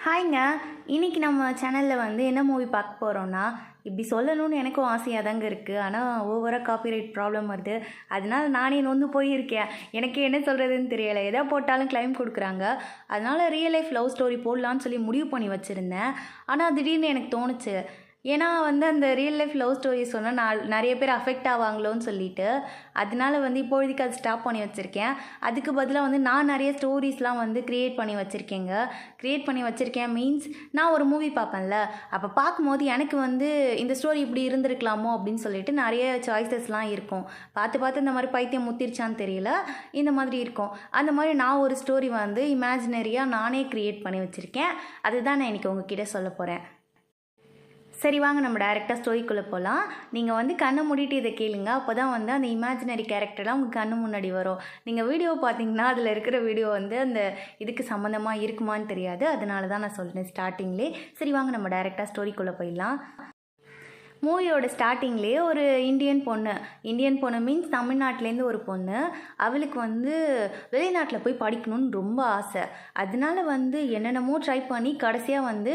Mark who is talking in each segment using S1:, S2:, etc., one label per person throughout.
S1: ஹாய்ங்க. இன்றைக்கி நம்ம சேனலில் வந்து என்ன மூவி பார்க்க போகிறோன்னா, இப்படி சொல்லணும்னு எனக்கும் ஆசையாக தாங்க இருக்குது. ஆனால் ஓவராக காப்பிரைட் ப்ராப்ளம் வருது. அதனால் நானே நொந்து போயிருக்கேன். எனக்கு என்ன சொல்கிறதுன்னு தெரியலை. எதை போட்டாலும் கிளைம் கொடுக்குறாங்க. அதனால் ரியல் லைஃப் லவ் ஸ்டோரி போடலான்னு சொல்லி முடிவு பண்ணி வச்சுருந்தேன். ஆனால் திடீர்னு எனக்கு தோணுச்சு, ஏன்னா வந்து அந்த ரியல் லைஃப் லவ் ஸ்டோரி சொன்னால் நிறைய பேர் அஃபெக்ட் ஆவாங்களோன்னு சொல்லிட்டு, அதனால வந்து இப்போதைக்கு அது ஸ்டாப் பண்ணி வச்சுருக்கேன். அதுக்கு பதிலாக வந்து நான் நிறைய ஸ்டோரிஸ்லாம் வந்து க்ரியேட் பண்ணி வச்சுருக்கேன் மீன்ஸ் நான் ஒரு மூவி பார்ப்பேன்ல, அப்போ பார்க்கும்போது எனக்கு வந்து இந்த ஸ்டோரி இப்படி இருந்திருக்கலாமோ அப்படின்னு சொல்லிட்டு நிறைய சாய்ஸஸ்லாம் இருக்கும். பார்த்து இந்த மாதிரி பைத்தியம் முத்திருச்சான்னு தெரியல, இந்த மாதிரி இருக்கும். அந்த மாதிரி நான் ஒரு ஸ்டோரி வந்து இமேஜினரியாக நானே க்ரியேட் பண்ணி வச்சுருக்கேன். அதுதான் நான் இன்றைக்கி உங்ககிட்ட சொல்ல போகிறேன். சரி வாங்க நம்ம டைரெக்டாக ஸ்டோரிக்குள்ளே போகலாம். நீங்கள் வந்து கண்ணை மூடிட்டு இதை கேளுங்க. அப்போ தான் வந்து அந்த இமேஜினரி கேரக்டர்லாம் உங்கள் கண்ணு முன்னாடி வரும். நீங்கள் வீடியோ பார்த்தீங்கன்னா அதில் இருக்கிற வீடியோ வந்து அந்த இதுக்கு சம்மந்தமாக இருக்குமான்னு தெரியாது. அதனால தான் நான் சொல்கிறேன் ஸ்டார்டிங்லேயே. சரி வாங்க நம்ம டைரெக்டாக ஸ்டோரிக்குள்ளே போயிடலாம். மூவியோட ஸ்டார்டிங்லேயே ஒரு இந்தியன் பொண்ணு மீன்ஸ் தமிழ்நாட்டிலேருந்து ஒரு பொண்ணு. அவளுக்கு வந்து வெளிநாட்டில் போய் படிக்கணும்னு ரொம்ப ஆசை. அதனால வந்து என்னென்னமோ ட்ரை பண்ணி கடைசியாக வந்து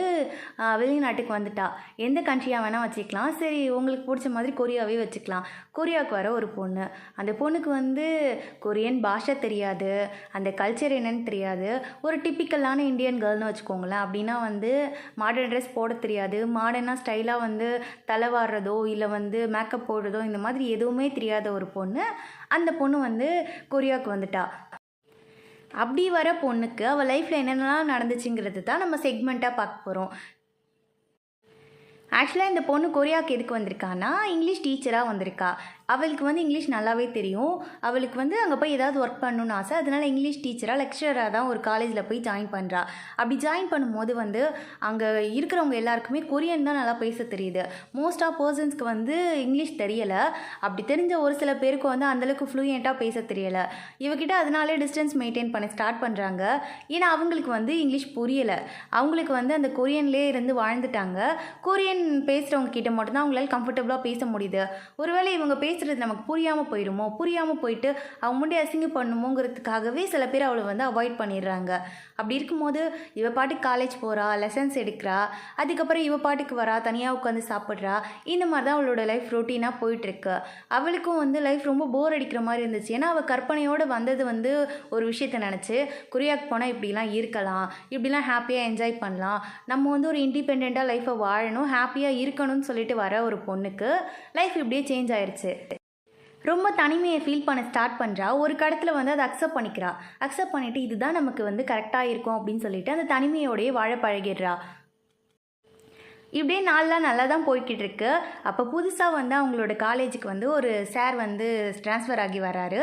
S1: வெளிநாட்டுக்கு வந்துட்டா. எந்த கண்ட்ரியாக வேணால் வச்சுக்கலாம், சரி உங்களுக்கு பிடிச்ச மாதிரி கொரியாவே வச்சுக்கலாம். கொரியாவுக்கு வர ஒரு பொண்ணு. அந்த பொண்ணுக்கு வந்து கொரியன் பாஷை தெரியாது, அந்த கல்ச்சர் என்னன்னு தெரியாது. ஒரு டிப்பிக்கலான இந்தியன் கேர்ள்னு வச்சுக்கோங்களேன். அப்படின்னா வந்து மாடர்ன் ட்ரெஸ் போட தெரியாது, மாடர்னாக ஸ்டைலாக வந்து தலை வாடுறதோ இல்லை வந்து மேக்கப் போடுறதோ இந்த மாதிரி எதுவுமே தெரியாத ஒரு பொண்ணு. அந்த பொண்ணு வந்து கொரியாவுக்கு வந்துட்டா. அப்படி வர பொண்ணுக்கு அவள் லைஃப்பில் என்னென்னலாம் நடந்துச்சுங்கிறது தான் நம்ம செக்மெண்ட்டாக பார்க்க போகிறோம். ஆக்சுவலாக இந்த பொண்ணு கொரியாவுக்கு எதுக்கு வந்திருக்கான்னா, இங்கிலீஷ் டீச்சராக வந்திருக்கா. அவளுக்கு வந்து இங்கிலீஷ் நல்லாவே தெரியும். அவளுக்கு வந்து அங்கே போய் ஏதாவது ஒர்க் பண்ணணுன்னு ஆசை. அதனால் இங்கிலீஷ் டீச்சராக லெக்சராக தான் ஒரு காலேஜில் போய் ஜாயின் பண்ணுறா. அப்படி ஜாயின் பண்ணும்போது வந்து அங்கே இருக்கிறவங்க எல்லாருக்குமே கொரியன் தான் நல்லா பேச தெரியுது. மோஸ்ட் ஆஃப் பர்சன்ஸ்க்கு வந்து இங்கிலீஷ் தெரியலை. அப்படி தெரிஞ்ச ஒரு சில பேருக்கு வந்து அந்தளவுக்கு ஃப்ளூயண்ட்டாக பேச தெரியலை. இவகிட்ட அதனாலே டிஸ்டன்ஸ் மெயின்டைன் பண்ண ஸ்டார்ட் பண்ணுறாங்க. ஏன்னா அவங்களுக்கு வந்து இங்கிலீஷ் புரியலை. அவங்களுக்கு வந்து அந்த கொரியன்லேயே இருந்து வாழ்ந்துட்டாங்க. கொரியன் பேசுகிறவங்க கிட்ட மட்டும்தான் அவங்களால கம்ஃபர்டபுளாக பேச முடியுது. ஒருவேளை இவங்க பேசுகிறது நமக்கு புரியாமல் போயிட்டு அவங்க முன்னாடி அசிங்கம் பண்ணுமோங்கிறதுக்காகவே சில பேர் அவளை வந்து அவாய்ட் பண்ணிடுறாங்க. அப்படி இருக்கும்போது இவ பாட்டுக்கு காலேஜ் போகிறா, லெசன்ஸ் எடுக்கிறா, அதுக்கப்புறம் இவ பாட்டுக்கு வரா, தனியாக உட்காந்து சாப்பிட்றா. இந்த மாதிரி தான் அவளோட லைஃப் ரொட்டீனாக போயிட்டுருக்கு. அவளுக்கும் வந்து லைஃப் ரொம்ப போர் அடிக்கிற மாதிரி இருந்துச்சு. ஏன்னா அவள் கற்பனையோடு வந்தது வந்து ஒரு விஷயத்தை நினச்சி, கொரியாவுக்கு போனால் இப்படிலாம் இருக்கலாம், இப்படிலாம் ஹாப்பியாக என்ஜாய் பண்ணலாம், நம்ம வந்து ஒரு இண்டிபெண்ட்டாக லைஃப்பை வாழணும், ஹாப்பியாக இருக்கணும்னு சொல்லிட்டு வர ஒரு பொண்ணுக்கு லைஃப் இப்படியே சேஞ்ச் ஆயிடுச்சு. ரொம்ப தனிமையை ஃபீல் பண்ண ஸ்டார்ட் பண்ணுறா. ஒரு கடத்தில் வந்து அதை அக்செப்ட் பண்ணிவிட்டு இதுதான் நமக்கு வந்து கரெக்டாக இருக்கும் அப்படின்னு சொல்லிட்டு அந்த தனிமையோடையே வாழ பழகிடுறா. இப்படியே நாளெலாம் நல்லா தான் போய்கிட்டு இருக்கு. அப்போ புதுசாக வந்து அவங்களோட காலேஜுக்கு வந்து ஒரு சார் வந்து ட்ரான்ஸ்ஃபர் ஆகி வராரு.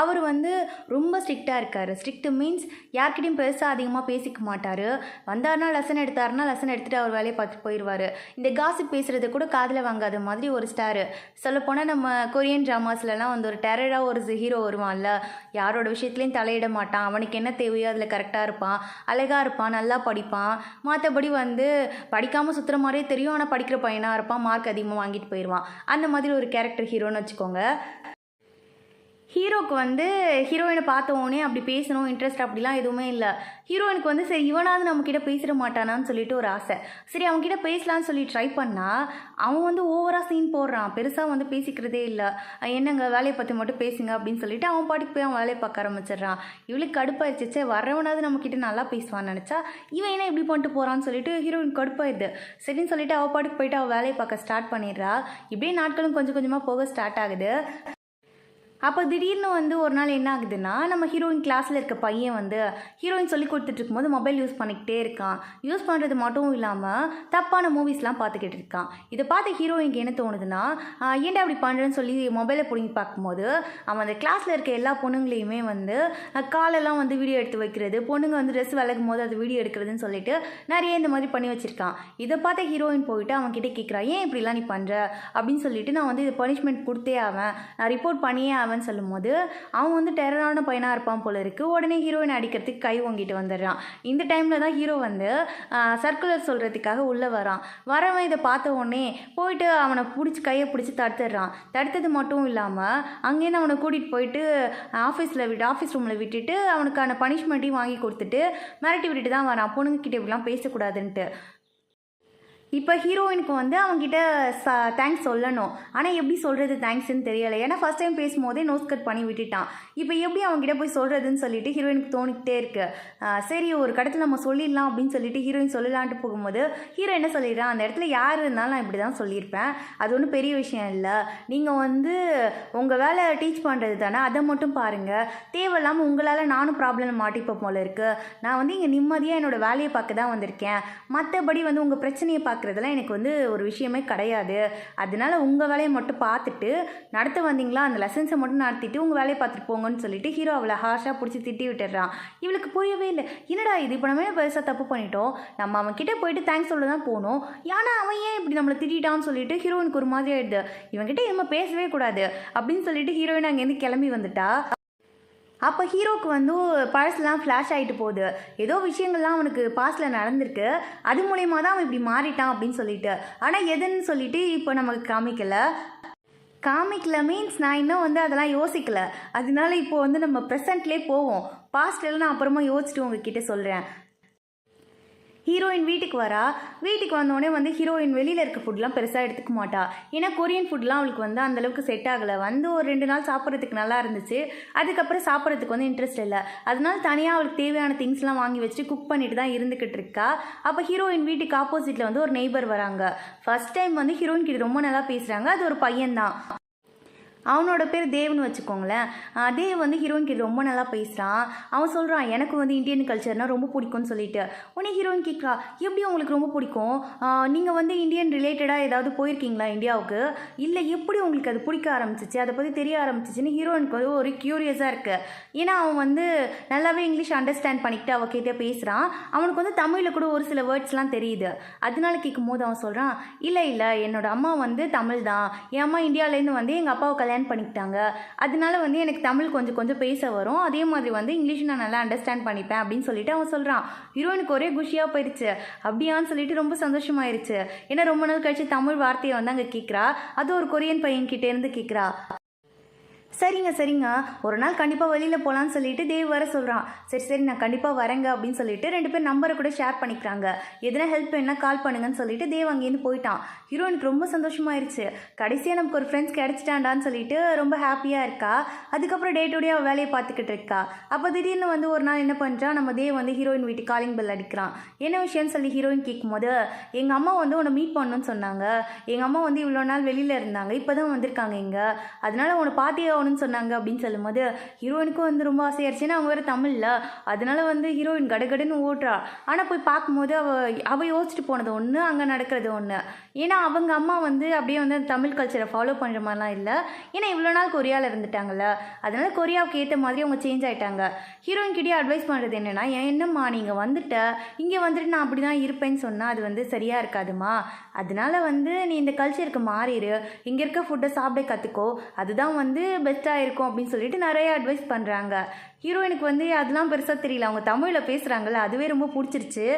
S1: அவர் வந்து ரொம்ப ஸ்ட்ரிக்டாக இருக்கார். ஸ்ட்ரிக்ட் மீன்ஸ் யார்கிட்டையும் பெருசாக அதிகமாக பேசிக்க மாட்டார். வந்தார்னா லெசன் எடுத்துகிட்டு அவர் வேலையை பார்த்துட்டு போயிடுவார். இந்த காசிப் பேசுகிறத கூட காதில் வாங்காத மாதிரி ஒரு ஸ்டாரு. சொல்லப்போனால் நம்ம கொரியன் ட்ராமாஸ்லலாம் வந்து ஒரு டெரராக ஒரு ஹீரோ வருவான்ல, யாரோட விஷயத்துலையும் தலையிட மாட்டான், அவனுக்கு என்ன தேவையோ அதில் கரெக்டாக இருப்பான், அழகாக இருப்பான், நல்லா படிப்பான். மற்றபடி வந்து படிக்காமல் சுற்றுற மாதிரியே தெரியும், ஆனால் படிக்கிற பையனாக இருப்பான், மார்க் அதிகமாக வாங்கிட்டு போயிடுவான். அந்த மாதிரி ஒரு கேரக்டர் ஹீரோன்னு வச்சுக்கோங்க. ஹீரோக்கு வந்து ஹீரோயினை பார்த்த உடனே அப்படி பேசணும் இன்ட்ரெஸ்ட் அப்படிலாம் எதுவுமே இல்லை. ஹீரோயினுக்கு வந்து சரி இவனாவது நம்மக்கிட்ட பேசிட மாட்டானான்னு சொல்லிட்டு ஒரு ஆசை. சரி அவன்கிட்ட பேசலான்னு சொல்லி ட்ரை பண்ணால் அவன் வந்து ஓவராக சீன் போடுறான், பெருசாக வந்து பேசிக்கிறதே இல்லை. என்னங்க வேலையை பற்றி மட்டும் பேசுங்க அப்படின்னு சொல்லிட்டு அவன் பாட்டுக்கு போய் அவன் வேலையை பார்க்க ஆரம்பிச்சிடுறான். இவளுக்கு கடுப்பாயிடுச்சு, வர்றவனாவது நம்மக்கிட்ட நல்லா பேசுவான்னு நினச்சா இவன் என்ன இப்படி பண்ணிட்டு போகிறான்னு சொல்லிட்டு ஹீரோயின் கடுப்பாயிடுது. சரின்னு சொல்லிட்டு அவள் பாட்டுக்கு போயிட்டு அவள் வேலையை பார்க்க ஸ்டார்ட் பண்ணிடுறா. இப்படியே நாட்களும் கொஞ்சம் கொஞ்சமாக போக ஸ்டார்ட் ஆகுது. அப்போ திடீர்னு வந்து ஒரு நாள் என்ன ஆகுதுன்னா, நம்ம ஹீரோயின் கிளாஸில் இருக்க பையன் வந்து ஹீரோயின் சொல்லி கொடுத்துட்டு இருக்கும்போது மொபைல் யூஸ் பண்ணிக்கிட்டே இருக்கான். யூஸ் பண்ணுறது மட்டும் இல்லாமல் தப்பான மூவிஸ்லாம் பார்த்துக்கிட்டு இருக்கான். இதை பார்த்து ஹீரோயினுக்கு என்ன தோணுதுன்னா, ஏன்டா அப்படி பண்ணுறேன்னு சொல்லி மொபைலை பிடிங்கி பார்க்கும்போது அவன் அந்த கிளாஸில் இருக்க எல்லா பொண்ணுங்களையுமே வந்து காலெல்லாம் வந்து வீடியோ எடுத்து வைக்கிறது, பொண்ணுங்க வந்து ட்ரெஸ் விலகும் போது அது வீடியோ எடுக்கிறதுன்னு சொல்லிட்டு நிறைய இந்த மாதிரி பண்ணி வச்சுருக்கான். இதை பார்த்த ஹீரோயின் போயிட்டு அவன்கிட்ட கேட்குறா, ஏன் இப்படிலாம் நீ பண்ணுற அப்படின்னு சொல்லிட்டு, நான் வந்து இது பனிஷ்மெண்ட் கொடுத்தே ஆவேன், நான் ரிப்போர்ட் பண்ணியே ஆவேன் அவன் சொல்லும்போது அவன் வந்து டெரரான பையனாக இருப்பான் போல இருக்குது. உடனே ஹீரோயின் அடிக்கிறதுக்கு கை வாங்கிட்டு வந்துடுறான். இந்த டைமில் தான் ஹீரோ வந்து சர்க்குலர் சொல்கிறதுக்காக உள்ளே வரான். வரவன் இதை பார்த்த உடனே போயிட்டு அவனை கையை பிடிச்சி தடுத்துடுறான். தடுத்தது மட்டும் இல்லாமல் அங்கேருந்து அவனை கூட்டிகிட்டு போயிட்டு ஆஃபீஸ் ரூமில் விட்டுட்டு அவனுக்கான பனிஷ்மெண்ட்டையும் வாங்கி கொடுத்துட்டு மிரட்டி விட்டுட்டு தான் வரான், பொண்ணுங்கிட்ட இப்படிலாம் பேசக்கூடாதுன்ட்டு. இப்போ ஹீரோயினுக்கு வந்து அவங்ககிட்ட தேங்க்ஸ் சொல்லணும். ஆனால் எப்படி சொல்கிறது தேங்க்ஸ்ன்னு தெரியலை. ஏன்னா ஃபஸ்ட் டைம் பேசும்போதே நோஸ் கட் பண்ணி விட்டுட்டான். இப்போ எப்படி அவங்ககிட்ட போய் சொல்கிறதுன்னு சொல்லிட்டு ஹீரோயினுக்கு தோணிக்கிட்டே இருக்கு. சரி ஒரு கடத்தில் நம்ம சொல்லிடலாம் அப்படின்னு சொல்லிட்டு ஹீரோயின் சொல்லலான்ட்டு போகும்போது ஹீரோ என்ன சொல்லிடுறான், அந்த இடத்துல யார் இருந்தாலும் நான் இப்படி தான் சொல்லியிருப்பேன், அது ஒன்றும் பெரிய விஷயம் இல்லை, நீங்கள் வந்து உங்கள் வேலை டீச் பண்ணுறது தானே, அதை மட்டும் பாருங்கள், தேவையில்லாமல் உங்களால் நானும் ப்ராப்ளம் மாட்டிப்போம் போல இருக்குது, நான் வந்து இங்கே நிம்மதியாக என்னோடய வேலையை பார்க்க தான் வந்திருக்கேன், மற்றபடி வந்து உங்கள் பிரச்சனையை பார்க்குறதுலாம் எனக்கு வந்து ஒரு விஷயமே கிடையாது, அதனால உங்கள் வேலையை மட்டும் பார்த்துட்டு நடத்த வந்தீங்களா அந்த லெசன்ஸை மட்டும் நடத்திட்டு உங்கள் வேலையை பார்த்துட்டு போங்கன்னு சொல்லிட்டு ஹீரோ அவளை ஹார்ஷாக பிடிச்சி திட்டி விட்டுடுறான். இவளுக்கு புரியவே இல்லை, என்னடா இது இப்போ நம்ம பெருசாக தப்பு பண்ணிட்டோம், நம்ம அவன் கிட்டே போயிட்டு தேங்க்ஸ் சொல்ல தான் போகணும், ஏன்னா அவன் ஏன் இப்படி நம்மளை திட்டான்னு சொல்லிட்டு ஹீரோயினுக்கு ஒரு மாதிரி ஆயிடுது. இவன்கிட்ட இவன் பேசவே கூடாது அப்படின்னு சொல்லிட்டு ஹீரோயின் அங்கேருந்து கிளம்பி வந்துட்டா. அப்போ ஹீரோக்கு வந்து பழசுலாம் ஃப்ளாஷ் ஆகிட்டு போகுது, ஏதோ விஷயங்கள்லாம் அவனுக்கு பாஸ்டில் நடந்திருக்கு, அது மூலயமா தான் அவன் இப்படி மாறிட்டான் அப்படின்னு சொல்லிட்டு. ஆனால் எதுன்னு சொல்லிட்டு இப்போ நமக்கு காமிக்கல மீன்ஸ் நான் இன்னும் வந்து அதெல்லாம் யோசிக்கலை, அதனால இப்போ வந்து நம்ம ப்ரெசண்ட்லேயே போவோம், பாஸ்டெல்லாம் நான் அப்புறமா யோசிச்சுட்டு உங்ககிட்ட சொல்கிறேன். ஹீரோயின் வீட்டுக்கு வரா. வீட்டுக்கு வந்தோடனே வந்து ஹீரோயின் வெளியில் இருக்க ஃபுட்லாம் பெருசாக எடுத்துக்க மாட்டா. ஏன்னா கொரியன் ஃபுட்லாம் அவளுக்கு வந்து அந்தளவுக்கு செட் ஆகலை. வந்து ஒரு 2 நாள் சாப்பிட்றதுக்கு நல்லா இருந்துச்சு, அதுக்கப்புறம் சாப்பிட்றதுக்கு வந்து இன்ட்ரெஸ்ட் இல்லை. அதனால தனியாக அவளுக்கு தேவையான திங்ஸ்லாம் வாங்கி வச்சுட்டு குக் பண்ணிட்டு தான் இருந்துக்கிட்டு இருக்கா. அப்போ ஹீரோயின் வீட்டுக்கு ஆப்போசிட்டில் வந்து ஒரு நெய்பர் வராங்க. ஃபர்ஸ்ட் டைம் வந்து ஹீரோயின் கிட்ட ரொம்ப நல்லா பேசுகிறாங்க. அது ஒரு பையன்தான், அவனோட பேர் தேவ்னு வச்சுக்கோங்களேன். தேவ் வந்து ஹீரோயின் கிட்ட ரொம்ப நல்லா பேசுகிறான். அவன் சொல்கிறான் எனக்கு வந்து இந்தியன் கல்ச்சர்னால் ரொம்ப பிடிக்கும்னு சொல்லிட்டு. உடனே ஹீரோயின் கேட்குறா, எப்படி உங்களுக்கு ரொம்ப பிடிக்கும், நீங்கள் வந்து இந்தியன் ரிலேட்டடாக ஏதாவது போயிருக்கீங்களா இந்தியாவுக்கு, இல்லை எப்படி உங்களுக்கு அது பிடிக்க ஆரம்பிச்சிச்சு, அதை பற்றி தெரிய ஆரம்பிச்சிச்சின்னு ஹீரோயினுக்கு வந்து ஒரு க்யூரியஸாக இருக்குது. ஏன்னா அவன் வந்து நல்லாவே இங்கிலீஷ் அண்டர்ஸ்டாண்ட் பண்ணிக்கிட்டு அவகிட்ட பேசுகிறான். அவனுக்கு வந்து தமிழில் கூட ஒரு சில வேர்ட்ஸ்லாம் தெரியுது. அதனால கேட்கும் போது அவன் சொல்கிறான், இல்லை என்னோட அம்மா வந்து தமிழ் தான், என் அம்மா இந்தியாவிலேருந்து வந்து எங்கள் அப்பாவை கல்யாணம் பண்ணிக்கிட்டாங்க, அதனால வந்து எனக்கு தமிழ் கொஞ்சம் பேச வரும், அதே மாதிரி வந்து இங்கிலீஷ் நான் நல்லா அண்டர்ஸ்டாண்ட் பண்ணிப்பேன் அப்படின்னு சொல்லிட்டு அவன் சொல்கிறான். ஹீரோயினுக்கு ஒரே குஷியாக போயிடுச்சு. அப்படியான்னு சொல்லிட்டு ரொம்ப சந்தோஷமாயிருச்சு. ஏன்னா ரொம்ப நாள் கழிச்சு தமிழ் வார்த்தையை வந்து அங்கே கேட்குறா. அது ஒரு கொரியன் பையன்கிட்ட இருந்து கேட்குறா. சரிங்க ஒரு நாள் கண்டிப்பாக வெளியில் போகலான்னு சொல்லிட்டு தேவ் வர சொல்கிறான். சரி நான் கண்டிப்பாக வரேங்க அப்படின்னு சொல்லிட்டு 2 பேர் நம்பரை கூட ஷேர் பண்ணிக்கிறாங்க. எதனா ஹெல்ப் வேணா கால் பண்ணுங்கன்னு சொல்லிட்டு தேவ் அங்கேருந்து போயிட்டான். ஹீரோயினுக்கு ரொம்ப சந்தோஷமாயிருச்சு. கடைசியாக நமக்கு ஒரு ஃப்ரெண்ட்ஸ் கிடச்சிட்டாண்டான்னு சொல்லிட்டு ரொம்ப ஹாப்பியாக இருக்கா. அதுக்கப்புறம் டே டு டே அவள் வேலையை பார்த்துக்கிட்டு இருக்கா. அப்போ திடீர்னு வந்து ஒரு நாள் என்ன பண்ணுறான், நம்ம தேவ் வந்து ஹீரோயின் வீட்டு காலிங் பெல் அடிக்கிறான். என்ன விஷயம்னு சொல்லி ஹீரோயின் கேட்கும்போது, எங்கள் அம்மா வந்து உன்னை மீட் பண்ணணும்னு சொன்னாங்க, எங்கள் அம்மா வந்து இவ்வளோ நாள் வெளியில் இருந்தாங்க, இப்போ தான் வந்திருக்காங்க இங்கே, அதனால உன்னை பார்த்தே சொன்னாங்க அப்படின்னு சொல்லும்போது ஹீரோயினுக்கும் வந்து ரொம்ப ஆசையாயிருச்சுன்னா அவங்க வேறு தமிழில், அதனால வந்து ஹீரோயின் கடகடன்னு ஓடுறா. ஆனால் போய் பார்க்கும்போது அவள் யோசிச்சுட்டு போனது ஒன்று, அங்கே நடக்கிறது ஒன்று. ஏன்னா அவங்க அம்மா வந்து அப்படியே வந்து தமிழ் கல்ச்சரை ஃபாலோ பண்ணுற மாதிரிலாம் இல்லை. ஏன்னா இவ்வளோ நாள் கொரியாவில் இருந்துட்டாங்கல்ல, அதனால கொரியாவுக்கு ஏற்ற மாதிரி அவங்க சேஞ்ச் ஆகிட்டாங்க. ஹீரோயின் கிட்டே அட்வைஸ் பண்ணுறது என்னென்னா, என்னம்மா நீங்கள் வந்துட்ட, இங்கே வந்துட்டு நான் அப்படி தான் இருப்பேன்னு சொன்னால் அது வந்து சரியாக இருக்காதுமா, அதனால வந்து நீ இந்த கல்ச்சருக்கு மாறிடு, இங்கே இருக்க ஃபுட்டை சாப்பிட கற்றுக்கோ, அதுதான் வந்து பெஸ்ட்டாக இருக்கும் அப்படின்னு சொல்லிட்டு நிறைய அட்வைஸ் பண்ணுறாங்க. ஹீரோயினுக்கு வந்து அதெல்லாம் பெருசாக தெரியல, அவங்க தமிழில் பேசுகிறாங்கல்ல அதுவே ரொம்ப பிடிச்சிருச்சு.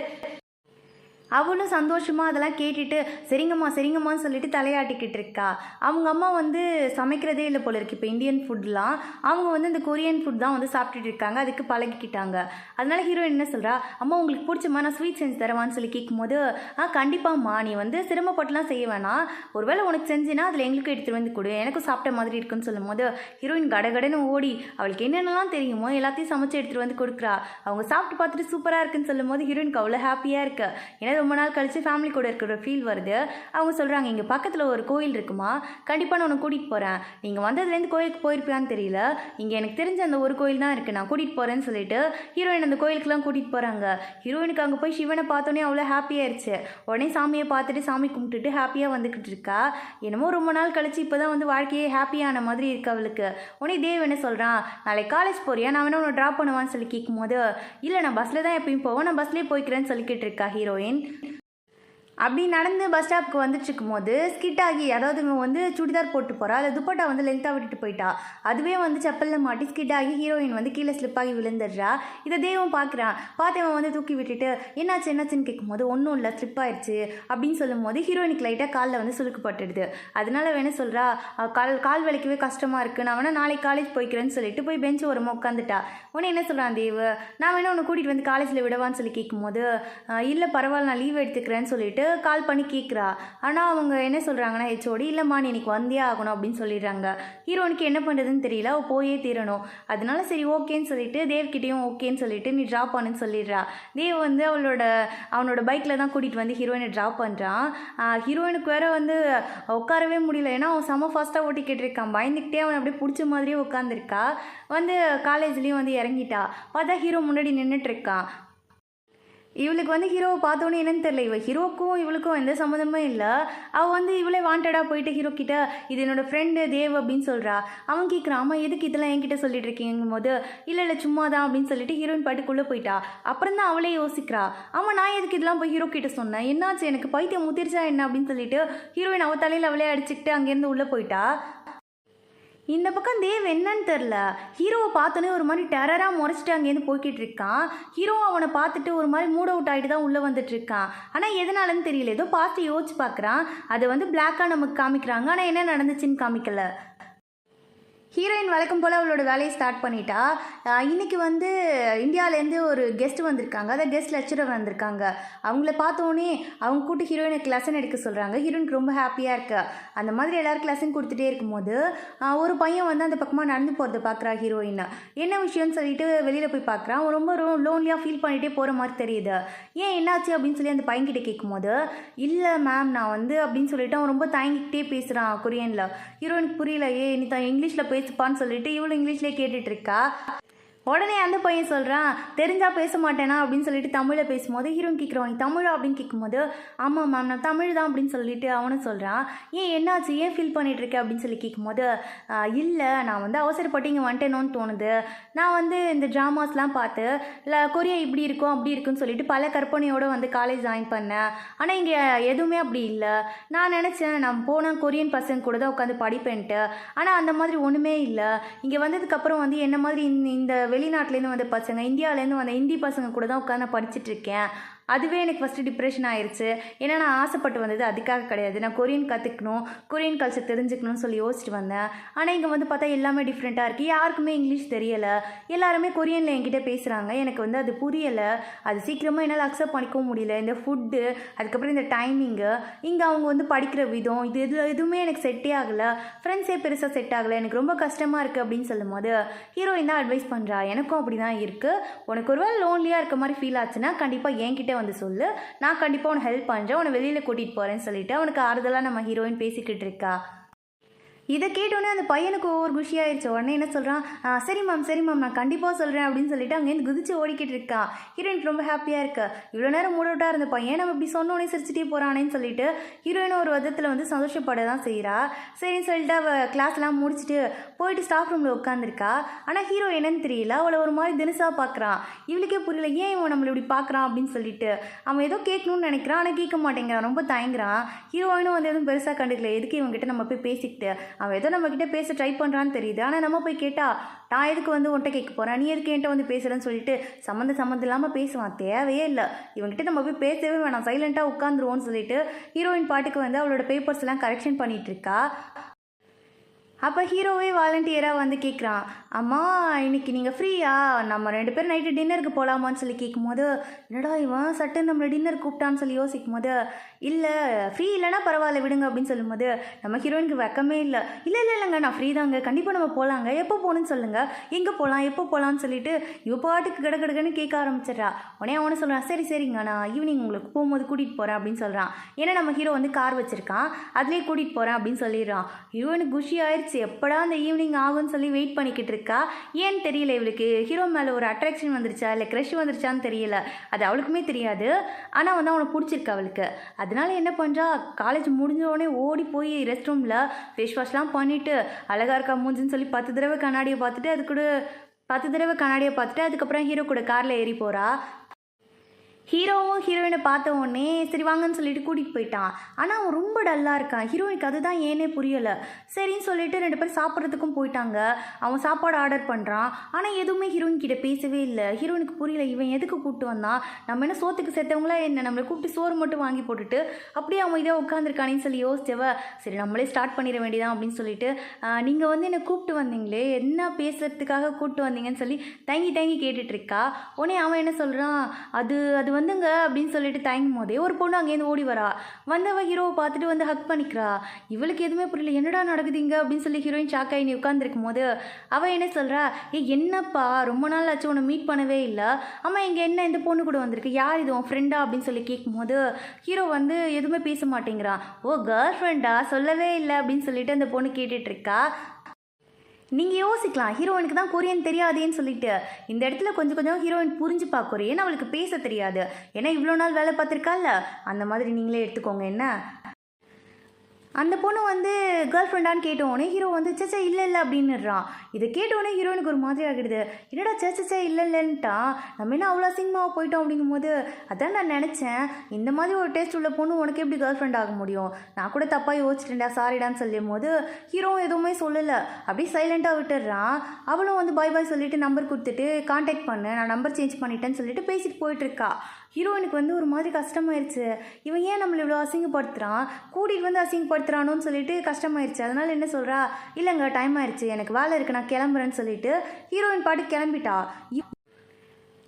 S1: அவளும் சந்தோஷமாக அதெல்லாம் கேட்டுட்டு சரிங்கம்மான்னு சொல்லிட்டு தலையாட்டிக்கிட்டு இருக்கா. அவங்க அம்மா வந்து சமைக்கிறதே இல்லை போல இருக்கு இப்போ இந்தியன் ஃபுட்லாம், அவங்க வந்து இந்த கொரியன் ஃபுட் தான் வந்து சாப்பிட்டுட்டு இருக்காங்க, அதுக்கு பழகிக்கிட்டாங்க. அதனால ஹீரோயின் என்ன சொல்கிறா, அம்மா உங்களுக்கு பிடிச்சமா நான் ஸ்வீட் செஞ்சு தரவான்னு சொல்லி கேட்கும்போது, கண்டிப்பாம்மா நீ வந்து சிரமப்பட்டுலாம் செய்ய வேணாம், ஒருவேளை உனக்கு செஞ்சினா அதில் எங்களுக்கு எடுத்துகிட்டு வந்து கொடு, எனக்கும் சாப்பிட்ட மாதிரி இருக்குன்னு சொல்லும் போது ஹீரோயின் கடகடன்னு ஓடி அவளுக்கு என்னென்னலாம் தெரியுமோ எல்லாத்தையும் சமைச்சு எடுத்துகிட்டு வந்து கொடுக்குறா. அவங்க சாப்பிட்டு பார்த்துட்டு சூப்பராக இருக்குன்னு சொல்லும் போது ஹீரோயினுக்கு அவ்வளோ ஹாப்பியாக இருக்கு. ஏன்னா ரொம்ப நாள் கழிச்சு ஃபேமிலி கூட இருக்கிற ஃபீல் வருது. அவங்க சொல்கிறாங்க, இங்கே பக்கத்தில் ஒரு கோயில் இருக்குமா, கண்டிப்பாக நான் உன்னை கூட்டிகிட்டு போகிறேன், நீங்கள் வந்ததுலேருந்து கோயிலுக்கு போயிருப்பியான்னு தெரியல, இங்கே எனக்கு தெரிஞ்ச அந்த ஒரு கோயில் தான் இருக்குது, நான் கூட்டிகிட்டு போகிறேன்னு சொல்லிட்டு ஹீரோயின் அந்த கோயிலுக்குலாம் கூட்டிகிட்டு போகிறாங்க. ஹீரோயினுக்கு அங்கே போய் சிவனை பார்த்தோன்னே அவ்வளோ ஹாப்பியாகிடுச்சு. உடனே சாமியை பார்த்துட்டு சாமி கும்பிட்டுட்டு ஹாப்பியாக வந்துக்கிட்டு இருக்கா. என்னமோ ரொம்ப நாள் கழிச்சு இப்போ தான் வந்து வாழ்க்கையே ஹாப்பியான மாதிரி இருக்கு அவளுக்கு. உடனே தேவ் என்ன சொல்கிறான், நாளைக்கு காலேஜ் போறியா, நான் வேணா உன்னை ட்ராப் பண்ணுவான்னு சொல்லி கேட்கும்போது, இல்லை நான் பஸ்ஸில் தான் எப்பயும் போவேன், நான் பஸ்லேயே போய்க்கிறேன்னு சொல்லிக்கிட்டு இருக்கா ஹீரோயின். அப்படி நடந்து பஸ் ஸ்டாப்புக்கு வந்துட்டு இருக்கும்போது ஸ்கிட் ஆகி, அதாவது இவன் வந்து சுடிதார் போட்டு போகிறா, அதில் துப்பட்டா வந்து லென்த்தாக விட்டுட்டு போயிட்டா. அதுவே வந்து செப்பலில் மாட்டி ஸ்கிட் ஆகி ஹீரோயின் வந்து கீழே ஸ்லிப் ஆகி விழுந்துடுறா. இதை தேவன் பார்க்குறான். பார்த்து இவன் வந்து தூக்கி விட்டுட்டு என்னாச்சுன்னு கேட்கும்போது ஒன்றும் இல்லை, ஸ்லிப் ஆயிடுச்சு அப்படின்னு சொல்லும்போது ஹீரோயினுக்கு லைட்டாக காலில் வந்து சுளுக்கு பட்டுடுது. அதனால வேணா சொல்கிறா, கால் வலிக்கவே கஷ்டமாக இருக்குது, நான் வேணா நாளைக்கு காலேஜ் போய்க்கிறேன்னு சொல்லிட்டு போய் பெஞ்ச் ஓரமாக உட்காந்துட்டா. உடனே என்ன சொல்கிறான் தேவ், நான் வேணா உன்னை கூட்டிகிட்டு வந்து காலேஜில் விடவான்னு சொல்லி கேட்கும்போது, இல்லை பரவாயில்ல நான் லீவ் எடுத்துக்கிறேன்னு சொல்லிட்டு கால் பண்ணி கேட்குறா. ஆனால் அவங்க என்ன சொல்கிறாங்கன்னா, ஹெச்ஓடி இல்லைம்மா நீ இன்னைக்கு வந்தே ஆகணும் அப்படின்னு சொல்லிடுறாங்க. ஹீரோனுக்கு என்ன பண்ணுறதுன்னு தெரியல, அவள் போயே தீரணும். அதனால சரி ஓகேன்னு சொல்லிட்டு தேவ்கிட்டையும் ஓகேன்னு சொல்லிட்டு நீ ட்ராப் பண்ணுன்னு சொல்லிடுறா. தேவ் வந்து அவனோட பைக்கில் தான் கூட்டிகிட்டு வந்து ஹீரோயினை ட்ராப் பண்ணுறான். ஹீரோயினுக்கு வேற வந்து உட்காரவே முடியல, ஏன்னா அவன் செம்ம ஃபாஸ்ட்டாக ஓட்டிக்கிட்டு இருக்கான். பயந்துக்கிட்டே அவன் அப்படியே பிடிச்ச மாதிரியே உட்காந்துருக்கா. வந்து காலேஜ்லேயும் வந்து இறங்கிட்டா. பார்த்தா ஹீரோ முன்னாடி நின்றுட்டு இருக்கான். இவளுக்கு வந்து ஹீரோவை பார்த்தோன்னே என்னன்னு தெரியல, இவள் ஹீரோக்கும் இவளுக்கும் எந்த சம்மந்தமும் இல்லை. அவள் வந்து இவளே வாண்டடாக போயிட்டு ஹீரோ கிட்ட இது என்னோடய ஃப்ரெண்டு தேவ் அப்படின்னு சொல்கிறா. அவன் கேட்குறான், அம்மா எதுக்கு இதெல்லாம் என்கிட்ட சொல்லிட்டு இருக்கீங்கும் போது இல்லை சும்மா தான் அப்படின்னு சொல்லிட்டு ஹீரோயின் பாட்டுக்குள்ளே போயிட்டா. அப்புறம் தான் அவளே யோசிக்கிறா, ஆமாம் நான் எதுக்கு இதெல்லாம் போய் ஹீரோ கிட்ட சொன்னேன், என்னாச்சு எனக்கு பைத்தியம் முத்திருச்சா என்ன அப்படின்னு சொல்லிட்டு ஹீரோயின் அவள் தலையில் அவளே அடிச்சுக்கிட்டு அங்கேருந்து உள்ளே போயிட்டா. இந்த பக்கம் தேவ் என்னன்னு தெரில, ஹீரோவை பார்த்தோன்னே ஒரு மாதிரி டெரராக முறைச்சிட்டு அங்கேருந்து போய்கிட்டு இருக்கான். ஹீரோ அவனை பார்த்துட்டு ஒரு மாதிரி மூட் அவுட் ஆகிட்டு தான் உள்ளே வந்துட்டு இருக்கான். ஆனால் எதனாலன்னு தெரியல, ஏதோ பார்த்து யோசிச்சு பார்க்குறான். அதை வந்து பிளாக்காக நமக்கு காமிக்கிறாங்க, ஆனால் என்ன நடந்துச்சுன்னு காமிக்கல. ஹீரோயின் வழக்கம் போல் அவளோட வேலையை ஸ்டார்ட் பண்ணிட்டா. இன்றைக்கி வந்து இந்தியாவிலேருந்து ஒரு கெஸ்ட் வந்திருக்காங்க, அதாவது கெஸ்ட் லெக்சரர் வந்திருக்காங்க. அவங்கள பார்த்தோன்னே அவங்க கூட்டு ஹீரோயினுக்கு லெசன் எடுக்க சொல்கிறாங்க. ஹீரோயினுக்கு ரொம்ப ஹாப்பியாக இருக்கு. அந்த மாதிரி எல்லாருக்கும் லெசன் கொடுத்துட்டே இருக்கும்போது ஒரு பையன் வந்து அந்த பக்கமாக நடந்து போகிறத பார்க்குறா ஹீரோயின். என்ன விஷயம்னு சொல்லிட்டு வெளியில் போய் பார்க்குறான். அவன் ரொம்ப லோன்லியாக ஃபீல் பண்ணிகிட்டே போகிற மாதிரி தெரியுது. ஏன் என்னாச்சு அப்படின்னு சொல்லி அந்த பையன்கிட்ட கேட்கும்போது, இல்லை மேம் நான் வந்து அப்படின்னு சொல்லிட்டு அவன் ரொம்ப தயங்கிக்கிட்டே பேசுகிறான் கொரியனில். ஹீரோயினுக்கு புரியல, நீ தான் இங்கிலீஷில் பேசுப்பான்னு சொல்லிட்டு இவ்வளோ இங்கிலீஷ்லேயே கேட்டுட்டு இருக்கா. உடனே அந்த பையன் சொல்கிறான், தெரிஞ்சா பேச மாட்டேனா அப்படின்னு சொல்லிட்டு தமிழில் பேசும்போது ஹீரோயின் கேட்குறான், நீ தமிழா அப்படின்னு கேட்கும்போது ஆமாம் மேம் நான் தமிழ் தான் அப்படின்னு சொல்லிட்டு அவனும் சொல்கிறான். ஏன் என்னாச்சு, ஏன் ஃபீல் பண்ணிகிட்ருக்கேன் அப்படின்னு சொல்லி கேட்கும்போது, இல்லை நான் வந்து அவசரப்பட்டு இங்கே வந்துட்டேனோன்னு தோணுது. நான் வந்து இந்த ட்ராமாஸ்லாம் பார்த்து இல்லை கொரியா இப்படி இருக்கும் அப்படி இருக்குன்னு சொல்லிட்டு பல கற்பனையோடு வந்து காலேஜ் ஜாயின் பண்ணேன். ஆனால் இங்கே எதுவுமே அப்படி இல்லை. நான் நினச்சேன் நான் போனால் கொரியன் பசங்க கூட தான் உட்காந்து படிப்பேன்ட்டு, ஆனால் அந்த மாதிரி ஒன்றுமே இல்லை. இங்கே வந்ததுக்கப்புறம் வந்து என்ன மாதிரி இந்த வெளிநாட்டிலேருந்து வந்த பசங்க, இந்தியாவிலேருந்து வந்த ஹிந்தி பசங்க கூட தான் உட்காந்து நான் படிச்சுட்ருக்கேன். அதுவே எனக்கு ஃபஸ்ட்டு டிப்ரெஷன் ஆயிடுச்சு. ஏன்னா நான் ஆசைப்பட்டு வந்தது அதுக்காக கிடையாது, நான் கொரியன் கற்றுக்கணும், கொரியன் கல்ச்சர் தெரிஞ்சுக்கணும்னு சொல்லி யோசிச்சுட்டு வந்தேன். ஆனால் இங்கே வந்து பார்த்தா எல்லாமே டிஃப்ரெண்ட்டாக இருக்குது. யாருக்குமே இங்கிலீஷ் தெரியலை, எல்லாருமே கொரியனில் என்கிட்ட பேசுகிறாங்க. எனக்கு வந்து அது புரியலை, அது சீக்கிரமாக என்னால் அக்செப்ட் பண்ணிக்கவும் முடியல. இந்த ஃபுட்டு, அதுக்கப்புறம் இந்த டைமிங்கு, இங்கே அவங்க வந்து படிக்கிற விதம், எதுவுமே எனக்கு செட்டே ஆகலை. ஃப்ரெண்ட்ஸே பெருசாக செட் ஆகலை, எனக்கு ரொம்ப கஷ்டமாக இருக்குது அப்படின்னு சொல்லும்போது ஹீரோயின் தான் அட்வைஸ் பண்ணுறா, எனக்கும் அப்படி தான் இருக்குது. உனக்கு ஒரு வேளை லோன்லியாக இருக்க மாதிரி ஃபீல் ஆச்சுன்னா கண்டிப்பாக என்கிட்ட வந்து சொல்லு, நான் கண்டிப்பாக உன்னை ஹெல்ப் பண்ணுறேன், உன்னை வெளியில் கூட்டிகிட்டு போகிறேன்னு சொல்லிட்டு அவனுக்கு ஆறுதலாக நம்ம ஹீரோயின் பேசிக்கிட்டு இருக்கா. இதை கேட்டோன்னே அந்த பையனுக்கு ஒவ்வொரு குஷியாயிடுச்சு. உடனே என்ன சொல்கிறான், சரி மேம் நான் கண்டிப்பாக சொல்கிறேன் அப்படின்னு சொல்லிட்டு அங்கேருந்து குதிச்சு ஓடிக்கிட்டு இருக்கான். ஹீரோயினுக்கு ரொம்ப ஹாப்பியாக இருக்கு. இவ்வளோ நேரம் மூட் அவுட்டாக இருந்த பையன் நம்ம இப்படி சொன்னோன்னே சிரிச்சிட்டே போகிறானேன்னு சொல்லிட்டு ஹீரோயினும் ஒரு விதத்தில் வந்து சந்தோஷப்பட தான் செய்கிறா. சரின்னு சொல்லிட்டு அவள் கிளாஸ்லாம் முடிச்சுட்டு போயிட்டு ஸ்டாஃப் ரூமில் உட்காந்துருக்கா. ஆனால் ஹீரோ என்னன்னு தெரியல, அவளை ஒரு மாதிரி தினசாக பார்க்குறான். இவளுக்கே புரியல ஏன் இவன் நம்மளை இப்படி பார்க்குறான் அப்படின்னு சொல்லிட்டு. அவன் ஏதோ கேட்கணும்னு நினைக்கிறான், ஆனால் கேட்க மாட்டேங்கிறான், ரொம்ப தயங்குறான். ஹீரோயினும் வந்து எதுவும் பெருசாக கண்டுக்கல, எதுக்கு இவங்ககிட்ட நம்ம போய் பேசிக்கிட்டு, அவன் ஏதோ நம்மக்கிட்ட பேச ட்ரை பண்ணுறான்னு தெரியுது. ஆனால் நம்ம போய் கேட்டால் நான் எதுக்கு வந்து உன்ட்ட கேட்க போகிறேன், நீ எதுக்கு என்கிட்ட வந்து பேசுகிறேன்னு சொல்லிட்டு சம்மந்தம் இல்லாமல் பேசுவான். தேவையே இல்லை, இவங்ககிட்ட நம்ம போய் பேசவே வேணாம், சைலண்ட்டாக உட்காந்துருவோன்னு சொல்லிட்டு ஹீரோயின் பாட்டுக்கு வந்து அவளோட பேப்பர்ஸ் எல்லாம் கரெக்ஷன் பண்ணிகிட்ருக்கா. அப்போ ஹீரோவே வாலண்டியராக வந்து கேட்குறான், அம்மா இன்னைக்கு நீங்கள் ஃப்ரீயா, நம்ம 2 பேரும் நைட்டு டின்னருக்கு போகலாமான்னு சொல்லி கேட்கும்போது, என்னடா இவன் சட்டன் நம்மளை டின்னர் கூப்பிட்டான்னு சொல்லி யோசிக்கும் போது, இல்லை ஃப்ரீ இல்லைனா பரவாயில்ல விடுங்க அப்படின்னு சொல்லும்போது நம்ம ஹீரோயினுக்கு வெக்கமே இல்லை. இல்லைங்க நான் ஃப்ரீ தாங்க, கண்டிப்பாக நம்ம போகலாங்க, எப்போ போகணுன்னு சொல்லுங்கள், எங்கே போகலாம் எப்போ போகலான்னு சொல்லிட்டு இவ பாட்டுக்கு கடகடன்னு கேட்க ஆரம்பிச்சிட்றா. உடனே அவனை சொல்கிறான், சரிங்க நான் ஈவினிங் உங்களுக்கு போகும்போது கூட்டிகிட்டு போகிறேன் அப்படின்னு சொல்கிறான். ஏன்னா நம்ம ஹீரோ வந்து கார் வச்சுருக்கான், அதுலேயே கூட்டிகிட்டு போகிறேன் அப்படின்னு சொல்லிடுறான். ஹீரோயினுக்கு குஷி ஆயிடுச்சு, எப்படா அந்த ஈவினிங் ஆகும்னு சொல்லி வெயிட் பண்ணிக்கிட்டு இருக்கா. ஏன்னு தெரியல, இவளுக்கு ஹீரோ மேலே ஒரு அட்ராக்ஷன் வந்துருச்சா இல்லை க்ரஷ் வந்துருச்சான்னு தெரியல, அது அவளுக்குமே தெரியாது. ஆனால் வந்து அவனை பிடிச்சிருக்கு அவளுக்கு. அதனால என்ன பண்ணுறா, காலேஜ் முடிஞ்சோடனே ஓடி போய் ரெஸ்ட் ரூமில் ஃபேஸ் வாஷ்லாம் பண்ணிவிட்டு அழகாக இருக்கா மூஞ்சுன்னு சொல்லி 10 தடவை கண்ணாடியை பார்த்துட்டு அதுக்கப்புறம் ஹீரோ கூட காரில் ஏறி போகிறா. ஹீரோவும் ஹீரோயினை பார்த்த உடனே சரி வாங்கன்னு சொல்லிட்டு கூட்டிகிட்டு போயிட்டான். ஆனால் அவன் ரொம்ப டல்லாக இருக்கான். ஹீரோயினுக்கு அதுதான் ஏனே புரியலை. சரின்னு சொல்லிட்டு 2 பேரும் சாப்பிட்றதுக்கும் போயிட்டாங்க. அவன் சாப்பாடு ஆர்டர் பண்ணுறான். ஆனால் எதுவுமே ஹீரோயின் கிட்ட பேசவே இல்லை. ஹீரோயினுக்கு புரியல, இவன் எதுக்கு கூப்பிட்டு வந்தான், நம்ம என்ன சோத்துக்கு செத்தவங்களா என்ன, நம்மளை கூப்பிட்டு சோறு மட்டும் வாங்கி போட்டுட்டு அப்படியே அவன் இதே உட்காந்துருக்கானேன்னு சொல்லி யோசிச்சவ சரி நம்மளே ஸ்டார்ட் பண்ணிட வேண்டியதான் அப்படின்னு சொல்லிட்டு நீங்கள் வந்து என்னை கூப்பிட்டு வந்தீங்களே, என்ன பேசுறதுக்காக கூப்பிட்டு வந்தீங்கன்னு சொல்லி தயங்கி தயங்கி கேட்டுட்ருக்கா. உடனே அவன் என்ன சொல்கிறான், அது அது வந்துங்க அப்படின்னு சொல்லிட்டு தயங்கும் போதே ஒரு பொண்ணு அங்கேருந்து ஓடி வரா. வந்தவ ஹீரோவை பார்த்துட்டு வந்து ஹக் பண்ணிக்கிறா. இவளுக்கு எதுவுமே புரியல, என்னடா நடக்குதுங்க அப்படின்னு சொல்லி ஹீரோயின் ஷாக்காகி நீ உட்காந்துருக்கும் போது அவள் என்ன சொல்கிறா, என்னப்பா ரொம்ப நாள் ஆச்சு உன்னை மீட் பண்ணவே இல்லை, அம்மா இங்கே என்ன இந்த பொண்ணு கூட வந்திருக்கு, யார் இது உன் ஃப்ரெண்டா அப்படின்னு சொல்லி கேட்கும்போது ஹீரோ வந்து எதுவுமே பேச மாட்டேங்கிறான். ஓ கேர்ள் ஃப்ரெண்டா, சொல்லவே இல்லை அப்படின்னு சொல்லிட்டு அந்த பொண்ணு கேட்டுட்ருக்கா. நீங்கள் யோசிக்கலாம், ஹீரோயினுக்கு தான் கொரியன் தெரியாதேன்னு சொல்லிட்டு. இந்த இடத்துல கொஞ்சம் கொஞ்சம் ஹீரோயின் புரிஞ்சுப்பா கொரியன், அவளுக்கு பேச தெரியாது. ஏன்னா இவ்வளோ நாள் வேலை பார்த்துருக்கால, அந்த மாதிரி நீங்களே எடுத்துக்கோங்க. என்ன அந்த பொண்ணு வந்து கேர்ள் ஃப்ரெண்டான்னு கேட்டோடனே ஹீரோ வந்து சேச்சா இல்லை இல்லை அப்படின்னுறான். இதை கேட்டோடனே ஹீரோயினுக்கு ஒரு மாதிரி ஆகிடுது. என்னடா சேச்சா இல்லை இல்லைன்ட்டா, நம்ம என்ன அவ்வளோ சினிமாவை போயிட்டோம் அப்படிங்கும் போது அதான் நான் நினச்சேன், இந்த மாதிரி ஒரு டேஸ்ட் உள்ள பொண்ணு உனக்கு எப்படி கேர்ள் ஃப்ரெண்ட் ஆக முடியும், நான் கூட தப்பாக யோசிச்சிட்டேன்டா சாரிடான்னு சொல்லும் போது ஹீரோ எதுவுமே சொல்லலை, அப்படியே சைலண்ட்டாக விட்டுடுறான். அவளும் வந்து பாய் பாய் சொல்லிட்டு நம்பர் கொடுத்துட்டு கான்டாக்ட் பண்ணு, நான் நம்பர் சேஞ்ச் பண்ணிட்டேன்னு சொல்லிட்டு பேசிட்டு போயிட்டுருக்கா. ஹீரோயினுக்கு வந்து ஒரு மாதிரி கஷ்டமாயிருச்சு, இவன் ஏன் நம்மளை இவ்வளோ அசிங்கப்படுத்துகிறான், கூட்டிகிட்டு வந்து அசிங்கப்படுத்துகிறானோன்னு சொல்லிட்டு கஷ்டமாயிருச்சு. அதனால் என்ன சொல்கிறா, இல்லைங்க டைம் ஆயிடுச்சு, எனக்கு வேலை இருக்குது, நான் கிளம்புறேன்னு சொல்லிட்டு ஹீரோயின் பாட்டு கிளம்பிட்டா.